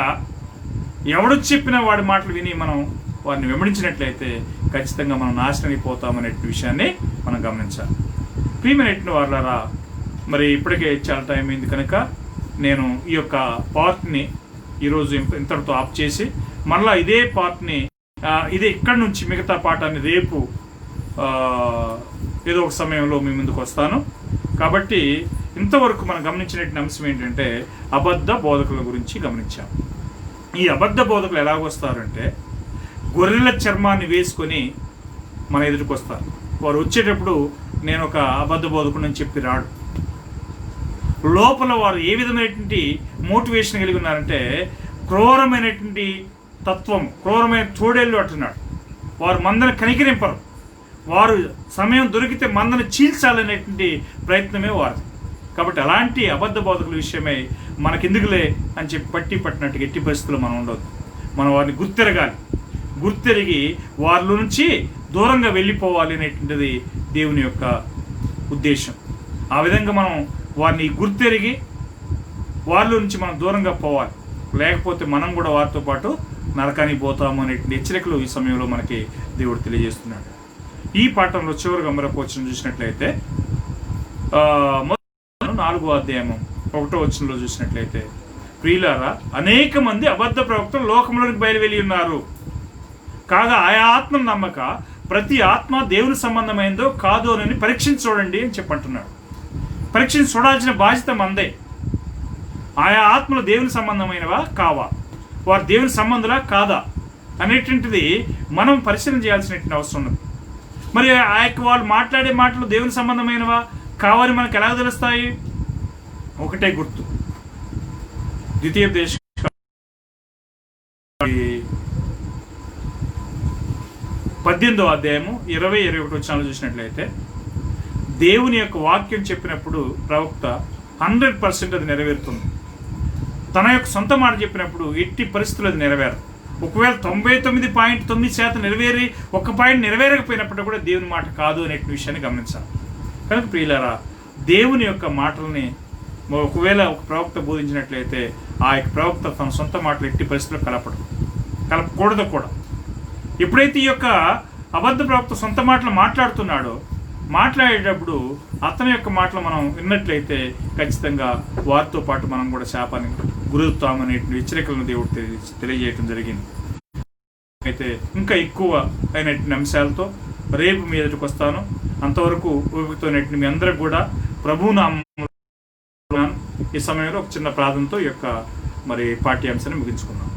ఎవడు చెప్పినా వాడి మాటలు విని మనం వారిని వెంబడించినట్లయితే ఖచ్చితంగా మనం నాశనం అయిపోతామనే విషయాన్ని మనం గమనించాలి. ప్రియమైనటువంటి వాళ్ళారా, మరి ఇప్పటికే చాలా టైం అయింది కనుక నేను ఈ యొక్క పార్ట్ని ఈరోజు ఇంతటితో ఆఫ్ చేసి మళ్ళీ ఇదే పార్ట్ని ఇక్కడి నుంచి మిగతా పాఠాన్ని రేపు ఏదో ఒక సమయంలో మీ ముందుకు వస్తాను. కాబట్టి ఇంతవరకు మనం గమనించినటువంటి అంశం ఏంటంటే అబద్ధ బోధకుల గురించి గమనించాం. ఈ అబద్ధ బోధకులు ఎలాగొస్తారంటే గొర్రెల చర్మాన్ని వేసుకొని మన ఎదుటికి వస్తారు. వారు వచ్చేటప్పుడు నేను ఒక అబద్ధ బోధకుడిని చెప్పి రాడు. లోపల వారు ఏ విధమైనటువంటి మోటివేషన్ కలిగి ఉన్నారంటే క్రూరమైనటువంటి తత్వం, క్రూరమైన తోడేళ్ళు అంటున్నాడు. వారు మందను కనికరింపరు. వారు సమయం దొరికితే మందను చీల్చాలనేటువంటి ప్రయత్నమే వారు. కాబట్టి అలాంటి అబద్ధ బోధకుల విషయమై మనకెందుకులే అని చెప్పి పట్టినట్టు ఎట్టి పరిస్థితుల్లో మనం ఉండవద్దు. మనం వారిని గుర్తెరిగి వారిలో నుంచి దూరంగా వెళ్ళిపోవాలి అనేటువంటిది దేవుని యొక్క ఉద్దేశం. ఆ విధంగా మనం వారిని గుర్తెరిగి వారిలో నుంచి మనం దూరంగా పోవాలి. లేకపోతే మనం కూడా వారితో పాటు నరకానికి పోతాము అనేటువంటి హెచ్చరికలు ఈ సమయంలో మనకి దేవుడు తెలియజేస్తున్నాడు. ఈ పాఠంలో చివరిగా మరొక వచనం చూసినట్లయితే 4వ అధ్యాయం 1వ వచనంలో చూసినట్లయితే, ప్రియులారా, అనేక మంది అబద్ధ ప్రవక్తలు లోకంలోనికి బయలువెళ్ళి ఉన్నారు. కాగా ఆయా ఆత్మను నమ్మక ప్రతి ఆత్మ దేవుని సంబంధమైందో కాదో అని పరీక్షించి చూడండి అని చెప్పంటున్నాడు. పరీక్షించి చూడాల్సిన బాధ్యత మందే. ఆయా ఆత్మలు దేవుని సంబంధమైనవా కావా, వారు దేవుని సంబంధులా కాదా అనేటువంటిది మనం పరిశీలన చేయాల్సినటువంటి అవసరం ఉన్నది. మరి ఆ యొక్క వాళ్ళు మాట్లాడే మాటలు దేవుని సంబంధమైనవా కావని మనకు ఎలా తెలుస్తాయి? ఒకటే గుర్తు, ద్వితీయోపదేశ 18వ అధ్యాయము 20-21 వచనాలు చూసినట్లయితే, దేవుని యొక్క వాక్యం చెప్పినప్పుడు ప్రవక్త 100% అది నెరవేరుతుంది. తన యొక్క సొంత మాట చెప్పినప్పుడు ఎట్టి పరిస్థితులు అది నెరవేరదు. ఒకవేళ 99.9% నెరవేరి 1 పాయింట్ నెరవేరకపోయినప్పుడు కూడా దేవుని మాట కాదు అనే విషయాన్ని గమనించాలి. కనుక ప్రియులారా, దేవుని యొక్క మాటల్ని ఒకవేళ ఒక ప్రవక్త బోధించినట్లయితే ఆ యొక్క ప్రవక్త తన సొంత మాటలు ఎట్టి పరిస్థితుల్లో కలపకూడదు కూడా. ఎప్పుడైతే ఈ యొక్క అబద్ధ ప్రవక్త సొంత మాటలు మాట్లాడేటప్పుడు అతని యొక్క మాటలు మనం విన్నట్లయితే ఖచ్చితంగా వారితో పాటు మనం కూడా శాపానికి గురవుతామనే హెచ్చరికలను దేవుడు తెలియజేయడం జరిగింది. అయితే ఇంకా ఎక్కువ అయినటువంటి అంశాలతో రేపు మీ ఎదుటికి వస్తాను. అంతవరకు ఓపికతో మీ అందరికి కూడా ప్రభునామం ఈ సమయంలో ఒక చిన్న ప్రార్థనతో ఈ యొక్క మరి పాఠ్యాంశాన్ని ముగించుకున్నాం.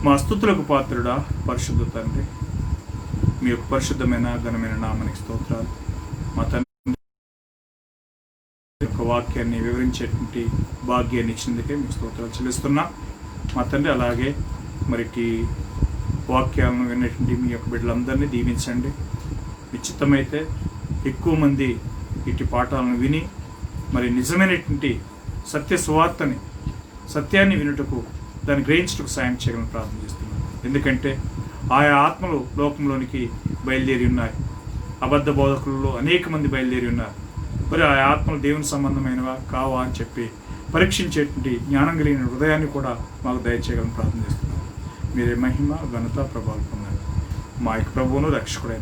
మా స్తుతులకు పాత్రుడా పరిశుద్ధ తండ్రి, మీ యొక్క పరిశుద్ధమైన ఘనమైన నామానికి స్తోత్రాలు. మా తండ్రి యొక్క వాక్యాన్ని వివరించేటువంటి భాగ్యాన్ని ఇచ్చినందుకే మీకు స్తోత్రాలు చెల్లిస్తున్నా. మా తండ్రి అలాగే మరికి వాక్యాలను విన్నటువంటి మీ యొక్క బిడ్డలందరినీ దీవించండి. నిశ్చితమైతే ఎక్కువ మంది ఇటు పాఠాలను విని మరి నిజమైనటువంటి సత్య సువార్తని, సత్యాన్ని వినుటకు, దాన్ని గ్రహించుటకు సాయం చేయాలని ప్రార్థన చేస్తున్నాను. ఎందుకంటే ఆయా ఆత్మలు లోకంలోనికి బయలుదేరి ఉన్నాయి. అబద్ధ బోధకులలో అనేక మంది బయలుదేరి ఉన్నారు. మరి ఆ ఆత్మలు దేవుని సంబంధమైనవా కావా అని చెప్పి పరీక్షించేటువంటి జ్ఞానం కలిగిన హృదయాన్ని కూడా మాకు దయచేయగలని ప్రార్థన చేస్తున్నాం. మీరే మహిమ ఘనత ప్రభావం పొందండి. మా యొక్క ప్రభువును రక్షకుడైన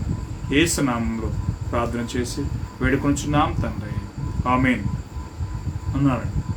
యేసు నామంలో ప్రార్థన చేసి వేడుకొనుచున్నాం తండ్రి. ఆమేన్ అన్నారండి.